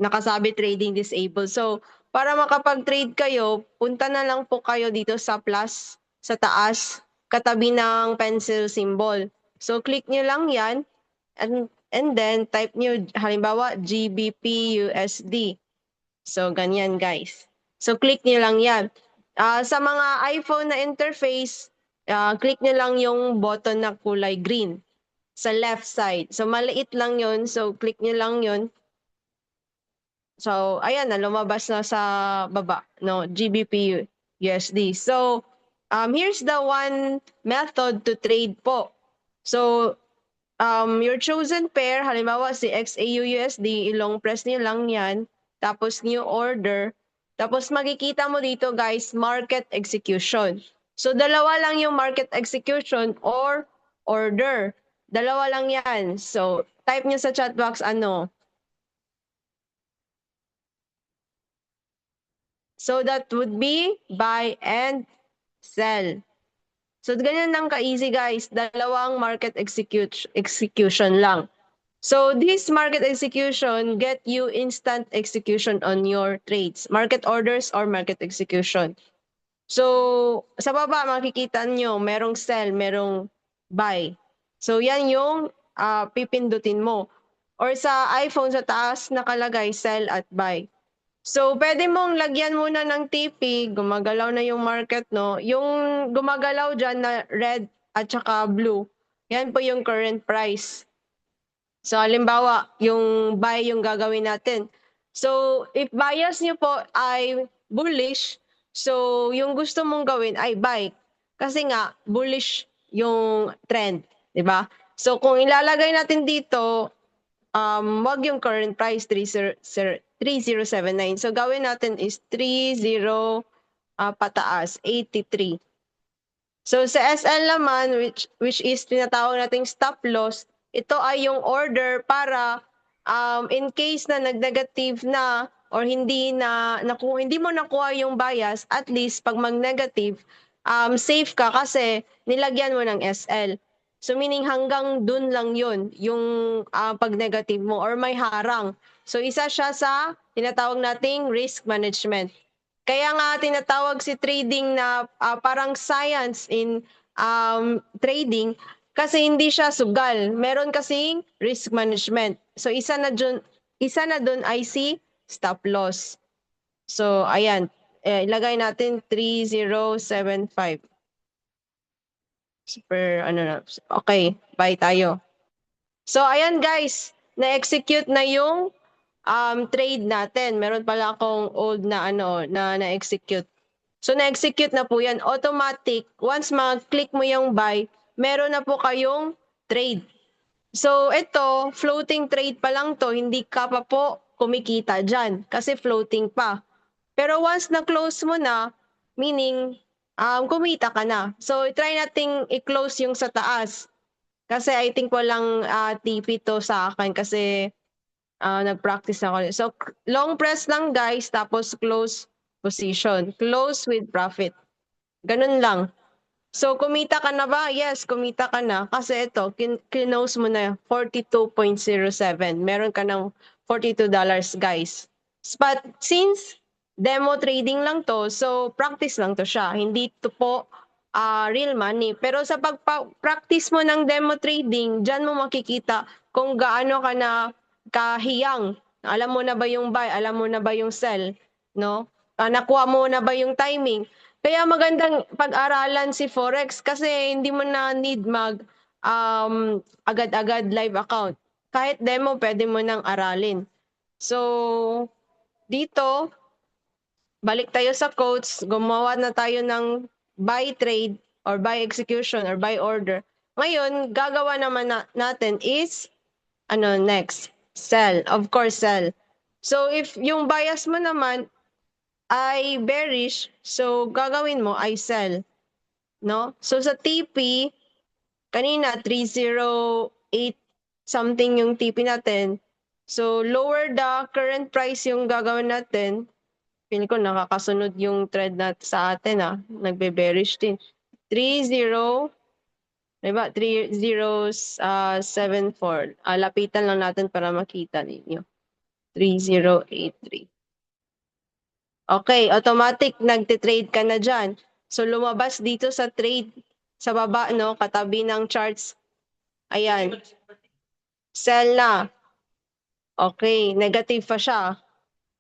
Speaker 2: Nakasabi trading disabled. So, para makapag-trade kayo, punta na lang po kayo dito sa plus, sa taas, katabi ng pencil symbol. So, click nyo lang yan, and then type nyo, halimbawa, GBP USD. So, ganyan guys. So, click nyo lang yan. Sa mga iPhone na interface, click nyo lang yung button na kulay green sa left side. So, maliit lang yon. So, click nyo lang yon. So, ayan na, lumabas na sa baba, no, GBP USD. So, here's the one method to trade po. So, your chosen pair, halimbawa si XAU USD, ilong press nyo lang yan, tapos new order, tapos makikita mo dito guys, market execution. So, dalawa lang yung market execution or order. Dalawa lang yan. So, type nyo sa chat box ano. So, that would be buy and sell. So, ganyan lang ka-easy guys. Dalawang market execution lang. So, this market execution get you instant execution on your trades. Market orders or market execution. So, sa baba makikita nyo, merong sell, merong buy. So, yan yung pipindutin mo. Or sa iPhone, sa taas nakalagay sell at buy. So, pwede mong lagyan muna ng TP, gumagalaw na yung market, no? Yung gumagalaw dyan na red at saka blue, yan po yung current price. So, halimbawa, yung buy yung gagawin natin. So, if bias nyo po ay bullish, so yung gusto mong gawin ay buy. Kasi nga, bullish yung trend, di ba? So, kung ilalagay natin dito, wag yung current price 3079. So, gawin natin is 30 pataas, 83. So sa SL naman, which is tinatawag nating stop loss, ito ay yung order para in case na nag-negative na or hindi mo nakuha yung bias, at least pag mag-negative, safe ka kasi nilagyan mo ng SL. So meaning hanggang dun lang yun, yung pag-negative mo or may harang. So isa siya sa tinatawag nating risk management. Kaya nga tinatawag si trading na parang science in trading kasi hindi siya sugal. Meron kasing risk management. So isa na dun ay si stop loss. So ayan, ilagay natin 3075. Super ano na. Okay, buy tayo. So ayan guys, na-execute na yung trade natin. Meron pala akong old na na-execute. So na-execute na po yan. Automatic, once mag-click mo yung buy, meron na po kayong trade. So ito, floating trade pa lang to, hindi ka pa po kumikita dyan kasi floating pa. Pero once na-close mo na, meaning kumita ka na. So try nating i-close yung sa taas. Kasi I think walang TP to sa akin kasi nag-practice ako. So, long press lang guys, tapos close position. Close with profit. Ganun lang. So, kumita ka na ba? Yes, kumita ka na. Kasi ito, close mo na 42.07. Meron ka ng $42 guys. But since demo trading lang to, so practice lang to siya. Hindi to po real money. Pero sa pag-practice mo ng demo trading, dyan mo makikita kung gaano ka na kahiyang. Alam mo na ba yung buy? Alam mo na ba yung sell? No? Nakuha mo na ba yung timing? Kaya magandang pag-aralan si Forex kasi hindi mo na need agad-agad live account. Kahit demo, pwede mo nang aralin. So, dito, balik tayo sa quotes, gumawa na tayo ng buy trade or buy execution or buy order. Ngayon, gagawa naman natin is, next? Sell. Of course, sell. So, if yung bias mo naman ay bearish, so gagawin mo ay sell. No? So, sa TP, kanina, 308 something yung TP natin. So, lower the current price yung gagawin natin. Feeling ko nakakasunod yung trend sa atin Nagbe-bearish din. 30, diba? 3074. Lapitan lang natin para makita ninyo. 3083. Okay, automatic nagte-trade ka na dyan. So lumabas dito sa trade sa baba, no? Katabi ng charts. Ayan. Sell na. Okay, negative pa siya.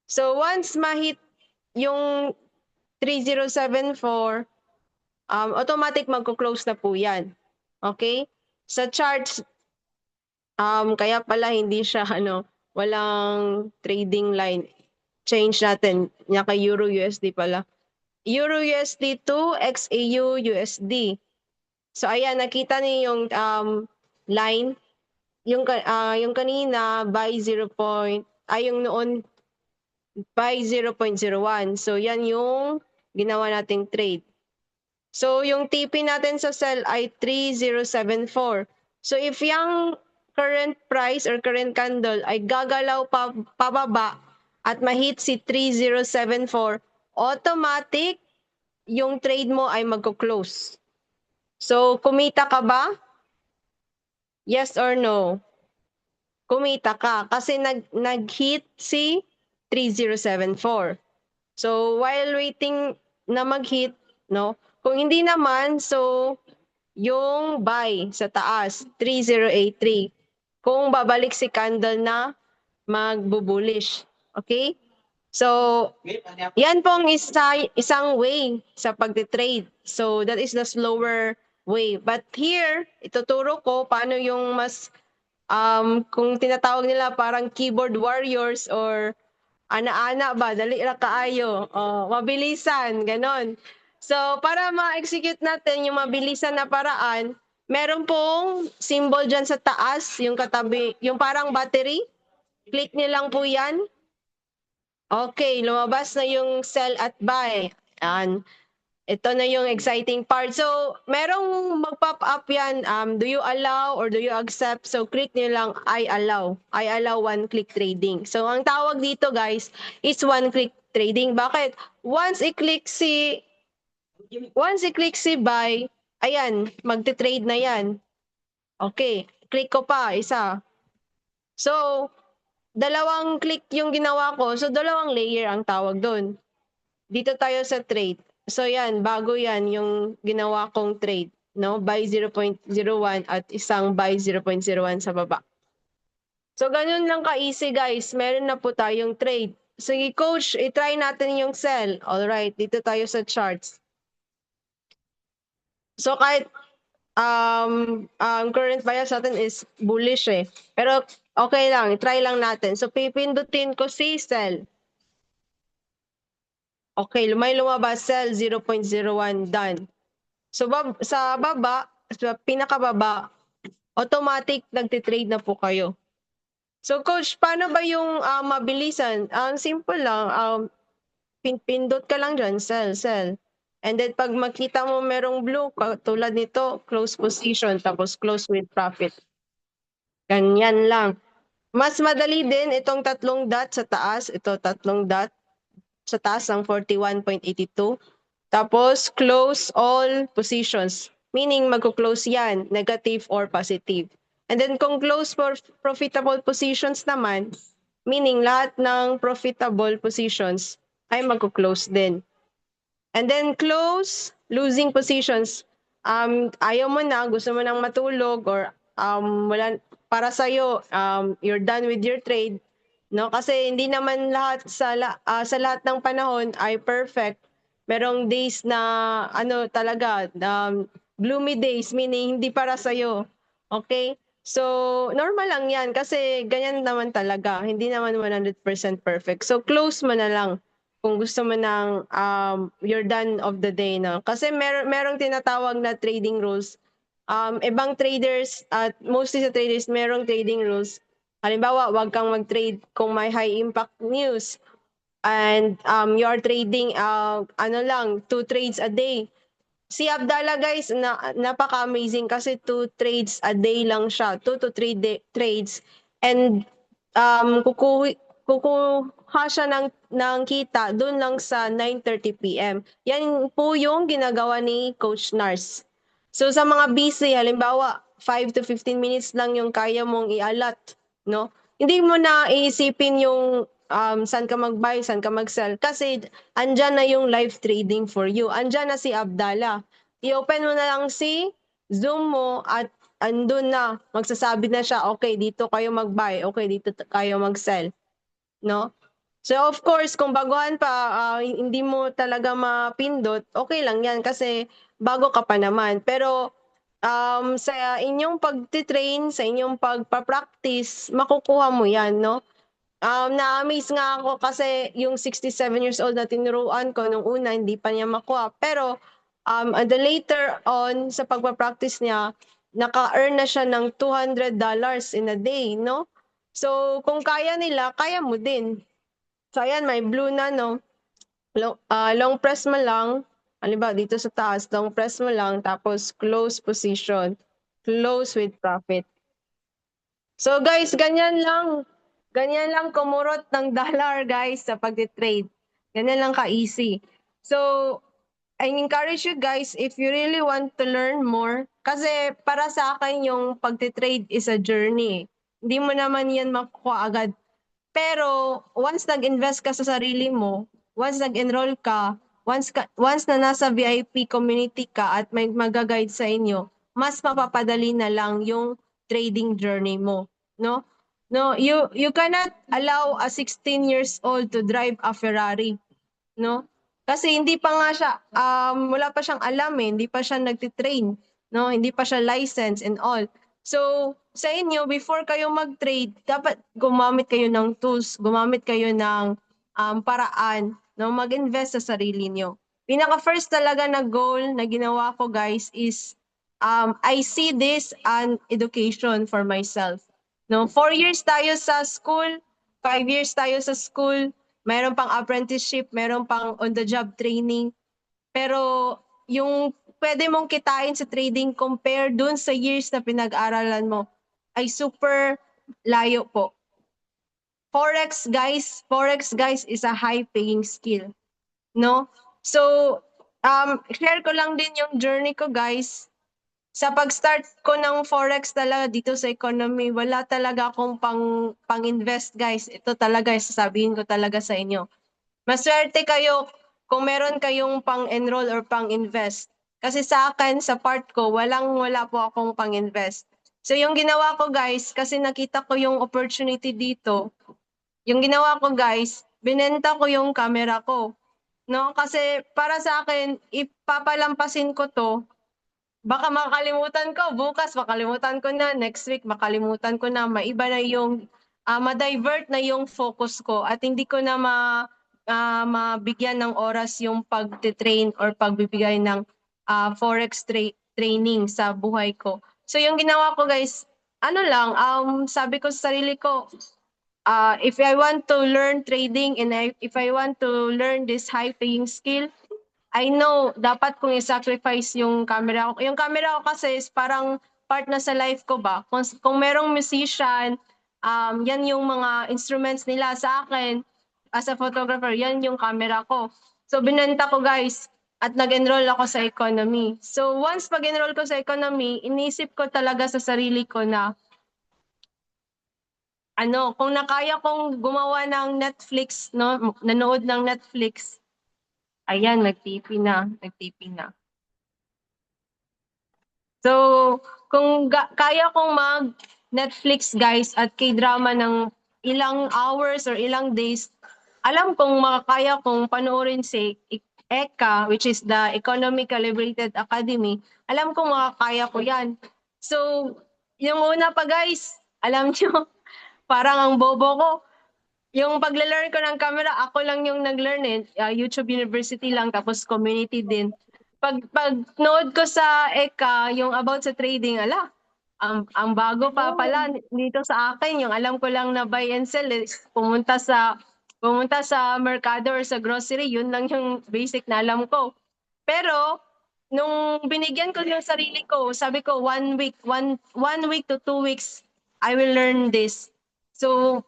Speaker 2: So once ma-hit yung 3074, automatic magko-close na po yan. Okay? Sa charts, kaya pala hindi siya, walang trading line. Change natin. Niya kay Euro USD pala. Euro USD to XAU USD. So ayan, nakita niyo yung line. Yung kanina, buy 0. Yung noon, buy 0.01. So yan yung ginawa nating trade. So yung TP natin sa sell ay 3074. So if yung current price or current candle ay gagalaw pababa at ma-hit si 3074, automatic yung trade mo ay magko-close. So kumita ka ba? Yes or no? Kumita ka kasi nag-hit si 3074. So while waiting na mag-hit, no? Kung hindi naman, so yung buy sa taas, 3083. Kung babalik si candle na magbo-bullish. Okay? So, yan pong isang way sa pagte-trade. So, that is the slower way. But here, ituturo ko paano yung mas, kung tinatawag nila parang keyboard warriors or ana-ana ba, dali ra kaayo, mabilisan, ganon. So, para ma-execute natin yung mabilisan na paraan, meron pong symbol dyan sa taas, yung katabi, yung parang battery. Click niyo lang po yan. Okay, lumabas na yung sell at buy. Yan. Ito na yung exciting part. So, merong mag-pop up yan. Do you allow or do you accept? So, click nyo lang, I allow. I allow one-click trading. So, ang tawag dito, guys, is one-click trading. Bakit? Once i-click si buy, ayan, magte-trade na yan. Okay, click ko pa, isa. So, dalawang click yung ginawa ko. So, dalawang layer ang tawag doon. Dito tayo sa trade. So yan, bago yan yung ginawa kong trade, no? Buy 0.01 at isang buy 0.01 sa baba. So ganun lang ka-easy guys. Meron na po tayong trade. Sige coach, i-try natin yung sell. Alright, dito tayo sa charts. So kahit current bias natin is bullish eh. Pero okay lang, i-try lang natin. So pipindutin ko si sell. Okay, may lumabas sell 0.01 done. So sa baba, sa pinakababa, automatic nagtitrade na po kayo. So coach, paano ba yung mabilisan? Ang simple lang, pindot ka lang dyan, sell, sell. And then pag makita mo merong blue, tulad nito, close position, tapos close with profit. Ganyan lang. Mas madali din itong tatlong dot sa taas, ito tatlong dot sa taas ng 41.82. Tapos, close all positions. Meaning, magko-close yan, negative or positive. And then, kung close for profitable positions naman, meaning lahat ng profitable positions ay magko-close din. And then, close losing positions. Ayaw mo na, gusto mo nang matulog or wala, para sa'yo, you're done with your trade. No? Kasi hindi naman lahat sa lahat ng panahon ay perfect. Merong days na talaga gloomy days, meaning hindi para sa iyo. Okay? So normal lang 'yan kasi ganyan naman talaga. Hindi naman 100% perfect. So close mo na lang kung gusto mo ng you're done of the day na. Kasi merong tinatawag na trading rules. Ibang traders at mostly sa traders merong trading rules. Halimbawa, wag kang mag-trade kung may high impact news and you are trading lang 2 trades a day. Si Abdallah guys, napaka-amazing kasi 2 trades a day lang siya, 2 to 3 trades, and kukuha siya ng kita doon lang sa 9:30 PM. Yan po yung ginagawa ni Coach Nars. So sa mga busy, halimbawa 5 to 15 minutes lang yung kaya mong i-allot, no? Hindi mo na iisipin yung saan ka mag-buy, saan ka mag-sell. Kasi andyan na yung live trading for you. Andyan na si Abdallah. I-open mo na lang si Zoom mo at andun na. Magsasabi na siya, okay, dito kayo mag-buy. Okay, dito kayo mag-sell. No? So of course, kung baguhan pa, hindi mo talaga mapindot, okay lang yan kasi bago ka pa naman. Pero sa inyong pagtitrain, sa inyong pagpa-practice, makukuha mo yan, no? Na-amaze nga ako kasi yung 67 years old na tinuruan ko nung una, hindi pa niya makuha. Pero and the later on, sa pagpa-practice niya, naka-earn na siya ng $200 in a day, no? So, kung kaya nila, kaya mo din. So, ayan, may blue na, no? Long press mo lang. Halimbawa, dito sa taas, long press mo lang, tapos close position. Close with profit. So guys, ganyan lang. Ganyan lang kumurot ng dollar guys sa pagtitrade. Ganyan lang ka-easy. So, I encourage you guys if you really want to learn more. Kasi para sa akin yung pagtitrade is a journey. Hindi mo naman yan makukuha agad. Pero once nag-invest ka sa sarili mo, once nag-enroll ka, once na nasa VIP community ka at may mag-guide sa inyo, mas mapapadali na lang yung trading journey mo, no? No, you cannot allow a 16 years old to drive a Ferrari, no? Kasi hindi pa nga siya wala pa siyang alam eh, hindi pa siya nagti-train, no? Hindi pa siya licensed and all. So, sa inyo, before kayo mag-trade, dapat gumamit kayo ng tools, gumamit kayo ng paraan, no? Mag-invest sa sarili nyo. Pinaka-first talaga na goal na ginawa ko, guys, is I see this an education for myself. No? 4 years tayo sa school, 5 years tayo sa school, mayroon pang apprenticeship, mayroon pang on-the-job training. Pero yung pwede mong kitain sa trading compare dun sa years na pinag-aralan mo ay super layo po. Forex guys is a high paying skill, no? So, share ko lang din yung journey ko guys. Sa pag-start ko ng Forex talaga dito sa economy, wala talaga akong pang-invest guys. Ito talaga, sasabihin ko talaga sa inyo. Maswerte kayo kung meron kayong pang-enroll or pang-invest. Kasi sa akin, sa part ko, wala po akong pang-invest. So yung ginawa ko guys, kasi nakita ko yung opportunity dito, yung ginawa ko guys, binenta ko yung camera ko. No? Kasi para sa akin, ipapalampasin ko to, baka makalimutan ko, bukas makalimutan ko na, next week makalimutan ko na, maiba na yung, ma-divert na yung focus ko at hindi ko na mabigyan ng oras yung pag-train or pagbibigay ng forex training sa buhay ko. So yung ginawa ko guys, ano lang, sabi ko sa sarili ko, if I want to learn trading and if I want to learn this high paying skill, I know, dapat kong i-sacrifice yung camera ko. Yung camera ko kasi is parang part na sa life ko ba. Kung merong musician, yan yung mga instruments nila sa akin. As a photographer, yan yung camera ko. So, binenta ko guys at nag-enroll ako sa economy. So, once pag-enroll ko sa economy, inisip ko talaga sa sarili ko na, kung nakaya kong gumawa ng Netflix, no, nanood ng Netflix, ayan, nag-TP na. So, kung kaya kong mag-Netflix guys at K-drama ng ilang hours or ilang days, alam kong makakaya kong panoorin si ECA, which is the Economic Calibrated Academy. Alam kong makakaya ko yan. So, yung una pa guys, alam nyo, parang ang bobo ko. Yung pagla-learn ko ng camera, ako lang yung nag-learn eh. YouTube University lang, tapos community din. Pag nood ko sa ECA, yung about sa trading, ang bago pa pala dito sa akin, yung alam ko lang na buy and sell, pumunta sa merkado or sa grocery, yun lang yung basic na alam ko. Pero, nung binigyan ko yung sarili ko, sabi ko, 1 week to 2 weeks, I will learn this. So,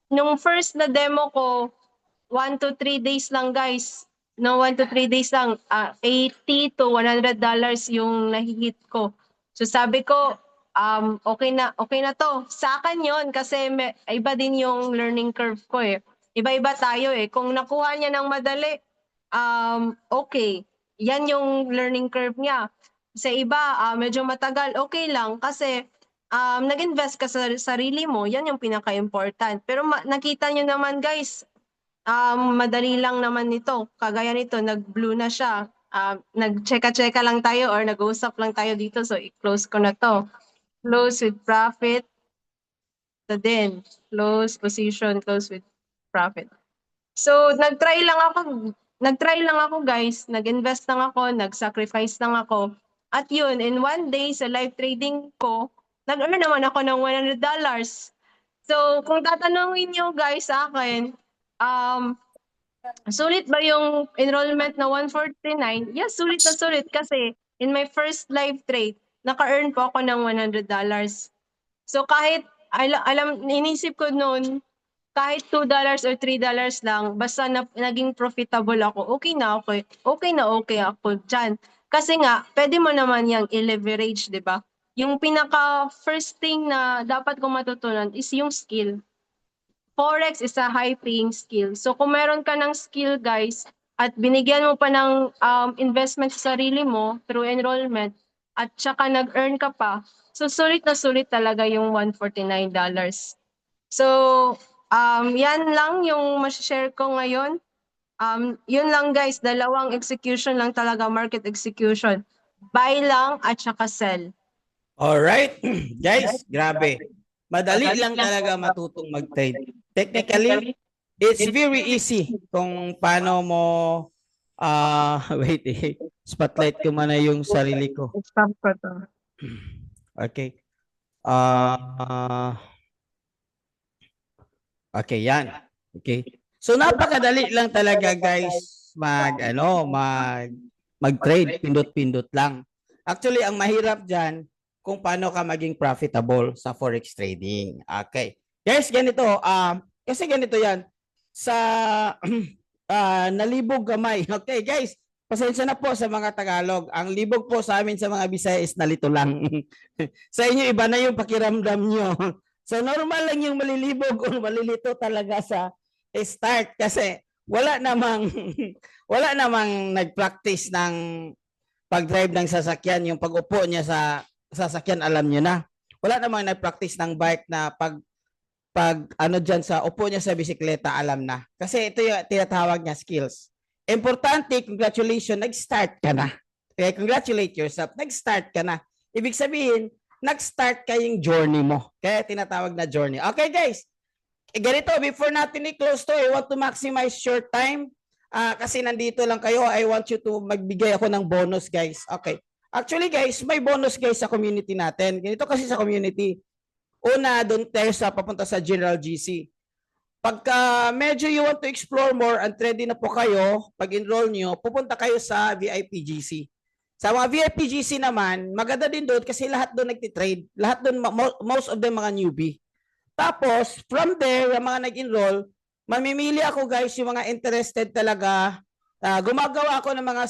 Speaker 2: nung first na demo ko, 1 to 3 days lang guys. No, 1 to 3 days lang. $80 to $100 yung nahihit ko. So sabi ko, okay na to. Sa akin yon kasi iba din yung learning curve ko eh. Iba-iba tayo eh. Kung nakuha niya ng madali, okay. Yan yung learning curve niya. Sa iba, medyo matagal, okay lang kasi nag-invest ka sa sarili mo, yan yung pinaka-important. Pero nakita nyo naman guys, madali lang naman nito. Kagaya nito, nag-blue na siya. Nag-cheka-cheka lang tayo or nag-usap lang tayo dito. So, i-close ko na to. Close with profit. Ito din. Close position, close with profit. So, nag-try lang ako guys. Nag-invest lang ako, nag-sacrifice lang ako. At yun, in one day sa live trading ko, nag-earn naman ako ng $100. So, kung tatanungin nyo guys sa akin, sulit ba yung enrollment na 149? Yes, sulit na sulit kasi in my first live trade, naka-earn po ako ng $100. So kahit inisip ko noon, kahit $2 or $3 lang, basta naging profitable ako, okay ako dyan. Kasi nga, pwede mo naman yung i-leverage, di ba? Yung pinaka first thing na dapat kong matutunan is yung skill. Forex is a high-paying skill. So kung meron ka ng skill, guys, at binigyan mo pa ng investment sa sarili mo through enrollment, at saka nag-earn ka pa, so sulit na sulit talaga yung $149. So, yan lang yung share ko ngayon. Yun lang guys, dalawang execution lang talaga, market execution. Buy lang at saka sell.
Speaker 1: Alright, guys, grabe. Madali lang talaga matutong mag-trade. Technically, it's very easy kung paano mo wait spotlight ko muna yung sarili ko.
Speaker 2: Stop ko to.
Speaker 1: Okay. Okay, yan. Okay. So napakadali lang talaga guys mag-trade, pindot-pindot lang. Actually, ang mahirap diyan kung paano ka maging profitable sa forex trading. Okay. Guys, ganito, kasi ganito 'yan. Sa nalibog gamay. Okay, guys. Pasensya na po sa mga Tagalog. Ang libog po sa amin sa mga Bisaya is nalito lang. Sa inyo, iba na yung pakiramdam nyo. So, normal lang yung malilibog o malilito talaga sa start kasi wala namang wala namang nag-practice ng pag-drive ng sasakyan. Yung pag-upo niya sa sasakyan, alam niyo na. Wala namang nag-practice ng bike na pag ano dyan sa upo niya sa bisikleta, alam na. Kasi ito yung tinatawag niya skills. Importante, congratulations, nag-start ka na. Okay, congratulate yourself, nag-start ka na. Ibig sabihin, nag-start ka yung journey mo. Kaya tinatawag na journey. Okay guys, ganito, before natin i-close to, I want to maximize your time. Kasi nandito lang kayo, I want you to magbigay ako ng bonus guys. Okay. Actually guys, may bonus guys sa community natin. Ganito kasi sa community. Una, doon tayo sa papunta sa General GC. Pagka medyo you want to explore more and ready na po kayo, pag-enroll nyo, pupunta kayo sa VIP GC. Sa mga VIP GC naman, maganda din doon kasi lahat doon nagtitrade. Lahat doon, most of them mga newbie. Tapos, from there, yung mga nag-enroll, mamimili ako guys, yung mga interested talaga. Gumagawa ako ng mga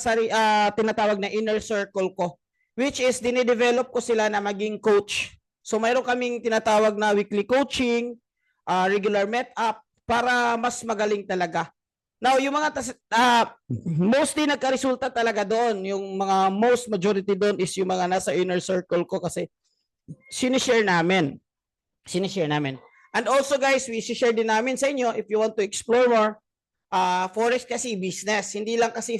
Speaker 1: tinatawag na inner circle ko, which is dinidevelop ko sila na maging coach. So, mayroon kaming tinatawag na weekly coaching, regular meet-up, para mas magaling talaga. Now, yung mga mostly nagka-resulta talaga doon. Yung mga most majority doon is yung mga nasa inner circle ko kasi sinishare namin. And also guys, we share din namin sa inyo if you want to explore more. Forex kasi business. Hindi lang kasi,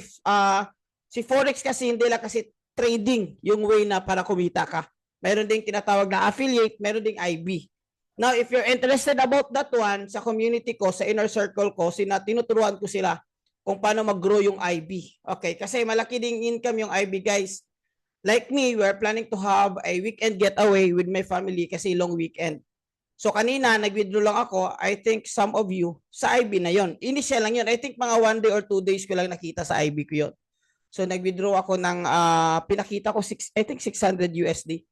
Speaker 1: si Forex kasi hindi lang kasi trading yung way na para kumita ka. Meron ding tinatawag na affiliate, meron ding IB. Now, if you're interested about that one, sa community ko, sa inner circle ko, tinuturuan ko sila kung paano mag-grow yung IB. Okay, kasi malaki ding income yung IB, guys. Like me, we're planning to have a weekend getaway with my family kasi long weekend. So, kanina, nag-withdraw lang ako. I think some of you, sa IB na yon. Initial lang yun. I think mga 1 day or 2 days ko lang nakita sa IB ko yun. So, nag-withdraw ako ng, pinakita ko, I think 600 USD.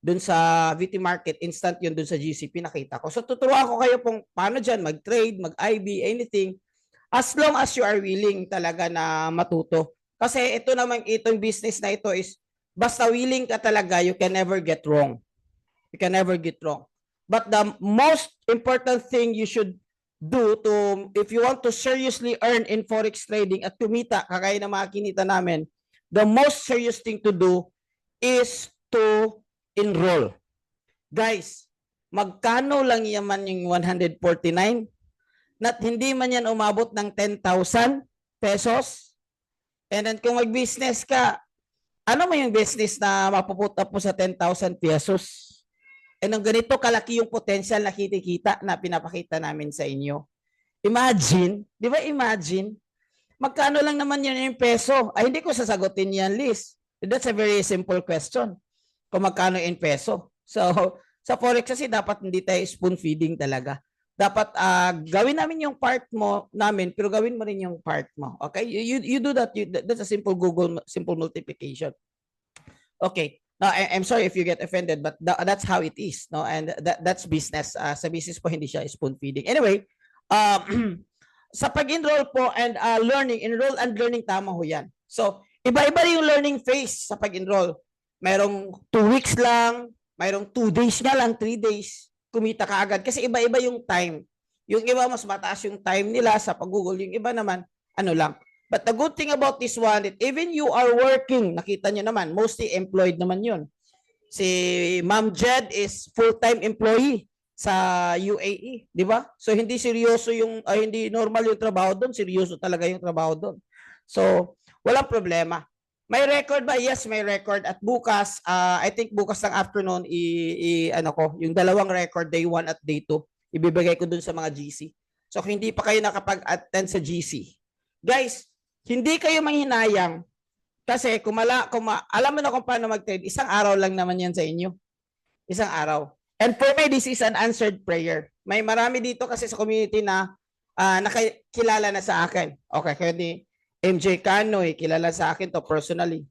Speaker 1: Doon sa VT Market, instant yun doon sa GC, pinakita ko. So, tuturuan ko kayo kung paano dyan, mag-trade, mag-IB, anything, as long as you are willing talaga na matuto. Kasi ito naman, itong business na ito is, basta willing ka talaga, you can never get wrong. You can never get wrong. But the most important thing you should do if you want to seriously earn in Forex trading at kumita, kagaya na mga kinita namin, the most serious thing to do is to enroll. Guys, magkano lang yaman yung 149? Not hindi man yan umabot ng 10,000 pesos. And then kung mag-business ka, ano mo yung business na mapupunta po sa 10,000 pesos? And ang ganito kalaki yung potential na kitikita na pinapakita namin sa inyo. Imagine, di ba imagine? Magkano lang naman yun yung peso? Ay, hindi ko sasagutin yan, Liz. That's a very simple question. Kung magkano in peso. So, sa Forex kasi dapat hindi tayo spoon feeding talaga. Dapat gawin namin yung part mo namin, pero gawin mo rin yung part mo. Okay? You do that. That's a simple simple multiplication. Okay. Now, I'm sorry if you get offended, but that's how it is. No? And that's business. Sa business po, hindi siya spoon feeding. Anyway, sa pag-enroll po and enroll and learning, tama ho yan. So, iba-iba yung learning phase sa pag-enroll. Mayroong 2 weeks lang, mayroong 2 days nga lang, 3 days, kumita ka agad. Kasi iba-iba yung time. Yung iba, mas mataas yung time nila sa pag-google. Yung iba naman, ano lang. But the good thing about this one, that even you are working, nakita nyo naman, mostly employed naman yun. Si Ma'am Jed is full-time employee sa UAE, di ba? So, hindi seryoso hindi normal yung trabaho doon, seryoso talaga yung trabaho doon. So, walang problema. May record ba? Yes, may record. At bukas, I think bukas ng afternoon, yung dalawang record, day 1 at day 2, ibibigay ko dun sa mga GC. So, kung hindi pa kayo nakapag-attend sa GC, guys, hindi kayo manghinayang kasi alam mo na kung paano mag-trade, isang araw lang naman yan sa inyo. Isang araw. And for me, this is an answered prayer. May marami dito kasi sa community na nakakilala na sa akin. Okay, kaya MJ Canoy, kilala sa akin to personally.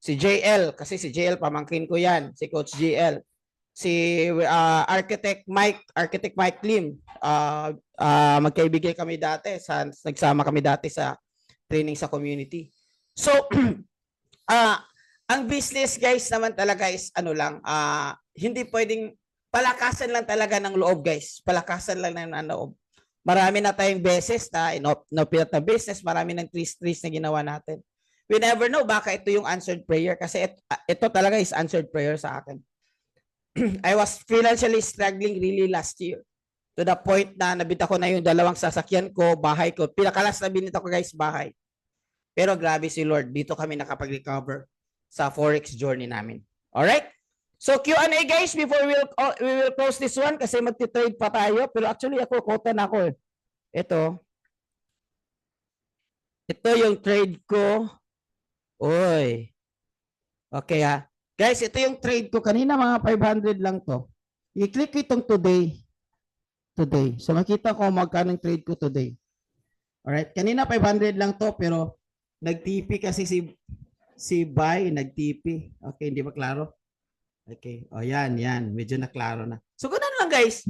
Speaker 1: Si JL, kasi si JL pamangkin ko yan, si Coach JL. Si Architect Mike Lim, magkaibigan kami dati, nagsama kami dati sa training sa community. So, ang business guys naman talaga is ano lang, hindi pwedeng palakasan lang talaga ng loob guys. Palakasan lang ng loob. Marami na tayong beses na inopinat na business, marami ng trees na ginawa natin. We never know, baka ito yung answered prayer kasi ito talaga is answered prayer sa akin. I was financially struggling really last year to the point na nabita ko na yung 2 sasakyan ko, bahay ko. Pinakalas na binita ko guys, bahay. Pero grabe si Lord, dito kami nakapag-recover sa Forex journey namin. Alright? So Q&A guys, before we will close this one kasi magti-trade pa tayo. Pero actually ako, quota na ako. Ito yung trade ko. Oy. Okay ha. Guys, ito yung trade ko. Kanina mga 500 lang to. I-click ko itong today. Today. So makita ko magkano yung trade ko today. Alright. Kanina 500 lang to pero nag-TP kasi si Bay nag-TP. Okay, hindi ba klaro? Okay. O yan. Medyo na klaro na. So ganun lang guys.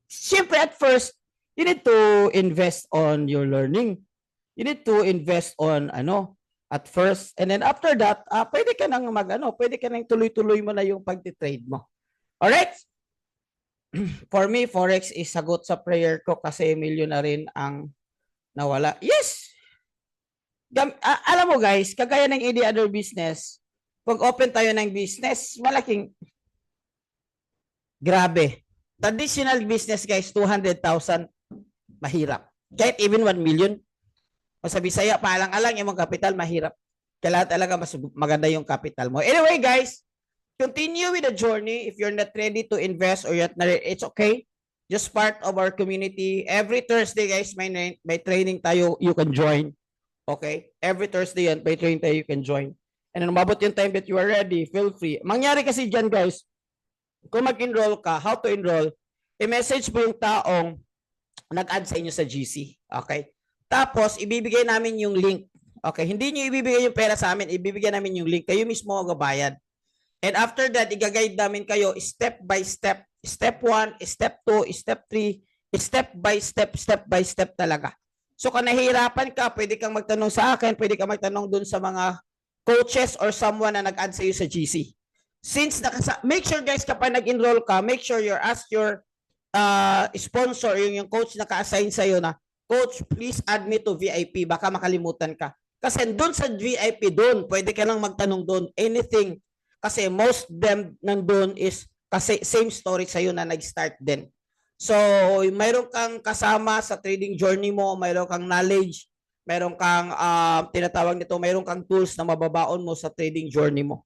Speaker 1: Siyempre at first, you need to invest on your learning. You need to invest on at first. And then after that, pwede ka nang pwede ka nang tuloy-tuloy mo na yung pagti-trade mo. Alright? For me, Forex is sagot sa prayer ko kasi milyon na rin ang nawala. Yes! Alam mo guys, kagaya ng any other business, pag open tayo ng business, malaking grabe. Traditional business guys, 200,000 mahirap. Kahit even 1 million. O sa Bisaya, paalang-alang yung kapital, mahirap. Kailangan talaga mas maganda yung capital mo. Anyway guys, continue with the journey. If you're not ready to invest or it's okay. Just part of our community. Every Thursday guys, may training tayo, you can join. Okay? Every Thursday yan, may training tayo, you can join. And then umabot yung time that you are ready, feel free. Mangyari kasi dyan guys, kung mag-enroll ka, how to enroll, i-message mo yung taong nag-add sa inyo sa GC. Okay? Tapos, ibibigay namin yung link. Okay? Hindi nyo ibibigay yung pera sa amin, ibibigay namin yung link. Kayo mismo magabayad. And after that, i-guide namin kayo step by step. Step 1, step 2, step 3, step by step talaga. So, kung nahihirapan ka, pwede kang magtanong sa akin, pwede kang magtanong dun sa mga coaches or someone na nag-add sa iyo sa GC. Since make sure guys, kapag nag-enroll ka, make sure you ask your sponsor, yung coach na ka-assign sa iyo na, Coach, please add me to VIP. Baka makalimutan ka. Kasi doon sa VIP, doon, pwede ka lang magtanong doon. Anything. Kasi most them nandun is kasi same story sa'yo na nag-start din. So, mayroon kang kasama sa trading journey mo, mayroon kang knowledge, mayroon kang tinatawag nito, mayroon kang tools na mababaon mo sa trading journey mo.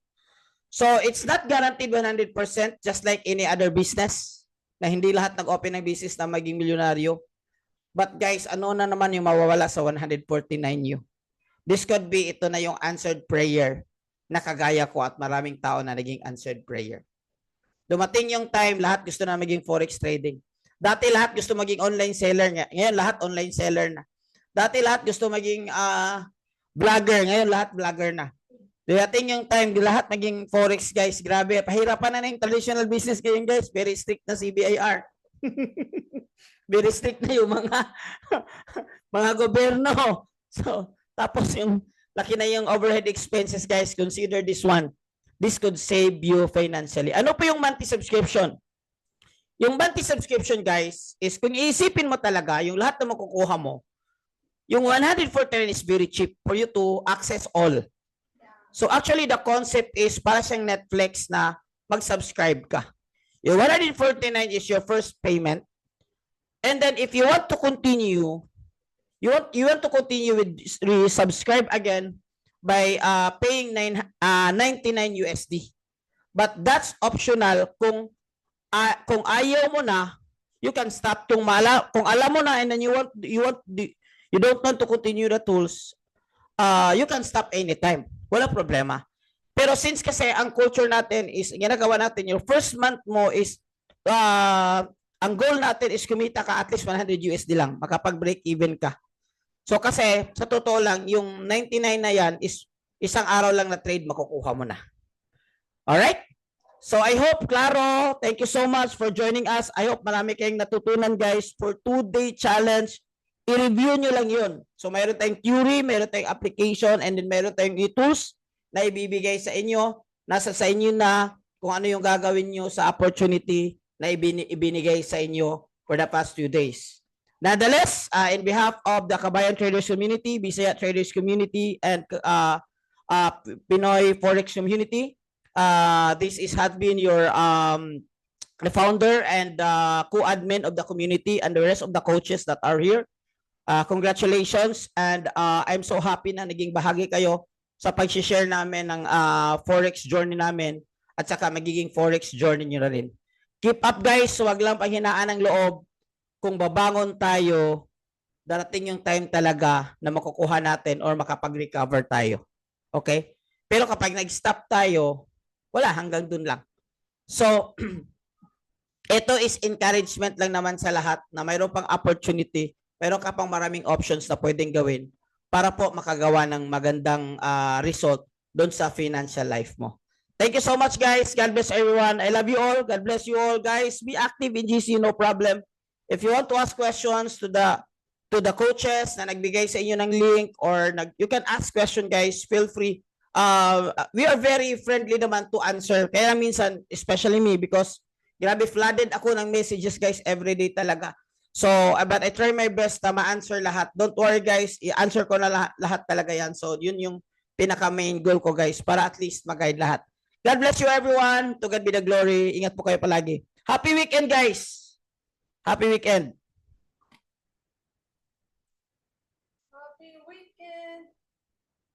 Speaker 1: So, it's not guaranteed 100% just like any other business na hindi lahat nag-open ng business na maging milyonaryo. But guys, ano na naman yung mawawala sa 149U? This could be ito na yung answered prayer na kagaya ko at maraming tao na naging answered prayer. Dumating yung time, lahat gusto na maging forex trading. Dati lahat gusto maging online seller. Ngayon lahat online seller na. Dati lahat gusto maging vlogger. Ngayon lahat vlogger na. Dumating yung time, lahat maging forex guys. Grabe, pahirapan na yung traditional business ngayon guys. Very strict na CBIR. Very strict na yung mga gobyerno. So, tapos yung laki na yung overhead expenses guys. Consider this one. This could save you financially. Ano po yung monthly subscription? Yung monthly subscription guys is kung iisipin mo talaga yung lahat na makukuha mo, yung 149 is very cheap for you to access all. So actually the concept is para siyang Netflix na mag-subscribe ka. Yung 149 is your first payment. And then if you want to continue, you want to continue with subscribe again by paying 99 USD. But that's optional kung ayaw mo na, you can stop kung alam mo na and then you don't want to continue the tools, you can stop anytime. Wala problema. Pero since kasi ang culture natin is ginagawa natin yung first month mo is ang goal natin is kumita ka at least 100 USD lang, makapag-break even ka. So kasi sa totoo lang, yung 99 na yan is isang araw lang na trade makukuha mo na. Alright? So I hope, klaro, thank you so much for joining us. I hope marami kayong natutunan guys for 2-day challenge. I-review nyo lang yun. So mayroon tayong theory, mayroon tayong application, and then mayroon tayong tools na ibibigay sa inyo. Nasa sa inyo na kung ano yung gagawin nyo sa opportunity na ibinigay sa inyo for the past 2 days. Nonetheless, in behalf of the Kabayan Traders Community, Bisaya Traders Community, and Pinoy Forex Community, this has been your the founder and co-admin of the community and the rest of the coaches that are here. Congratulations, and I'm so happy na naging bahagi kayo sa pag-share namin ng Forex journey namin at saka magiging Forex journey nyo na rin. Keep up guys, wag lang panghinaan ng loob. Kung babangon tayo, darating yung time talaga na makukuha natin or makapag-recover tayo. Okay? Pero kapag nag-stop tayo, wala, hanggang dun lang. So, ito is encouragement lang naman sa lahat na mayroon pang opportunity, mayroon ka pang maraming options na pwedeng gawin para po makagawa ng magandang result doon sa financial life mo. Thank you so much guys. God bless everyone. I love you all. God bless you all guys. Be active in GC, no problem. If you want to ask questions to the coaches na nagbigay sa inyo ng link or you can ask question guys, feel free. We are very friendly naman to answer. Kaya minsan, especially me, because grabe flooded ako ng messages guys everyday talaga. So, but I try my best na ma-answer lahat. Don't worry guys, i-answer ko na lahat talaga yan. So, yun yung pinaka-main goal ko guys para at least mag-guide lahat. God bless you everyone. To God be the glory. Ingat po kayo palagi. Happy weekend guys. Happy weekend.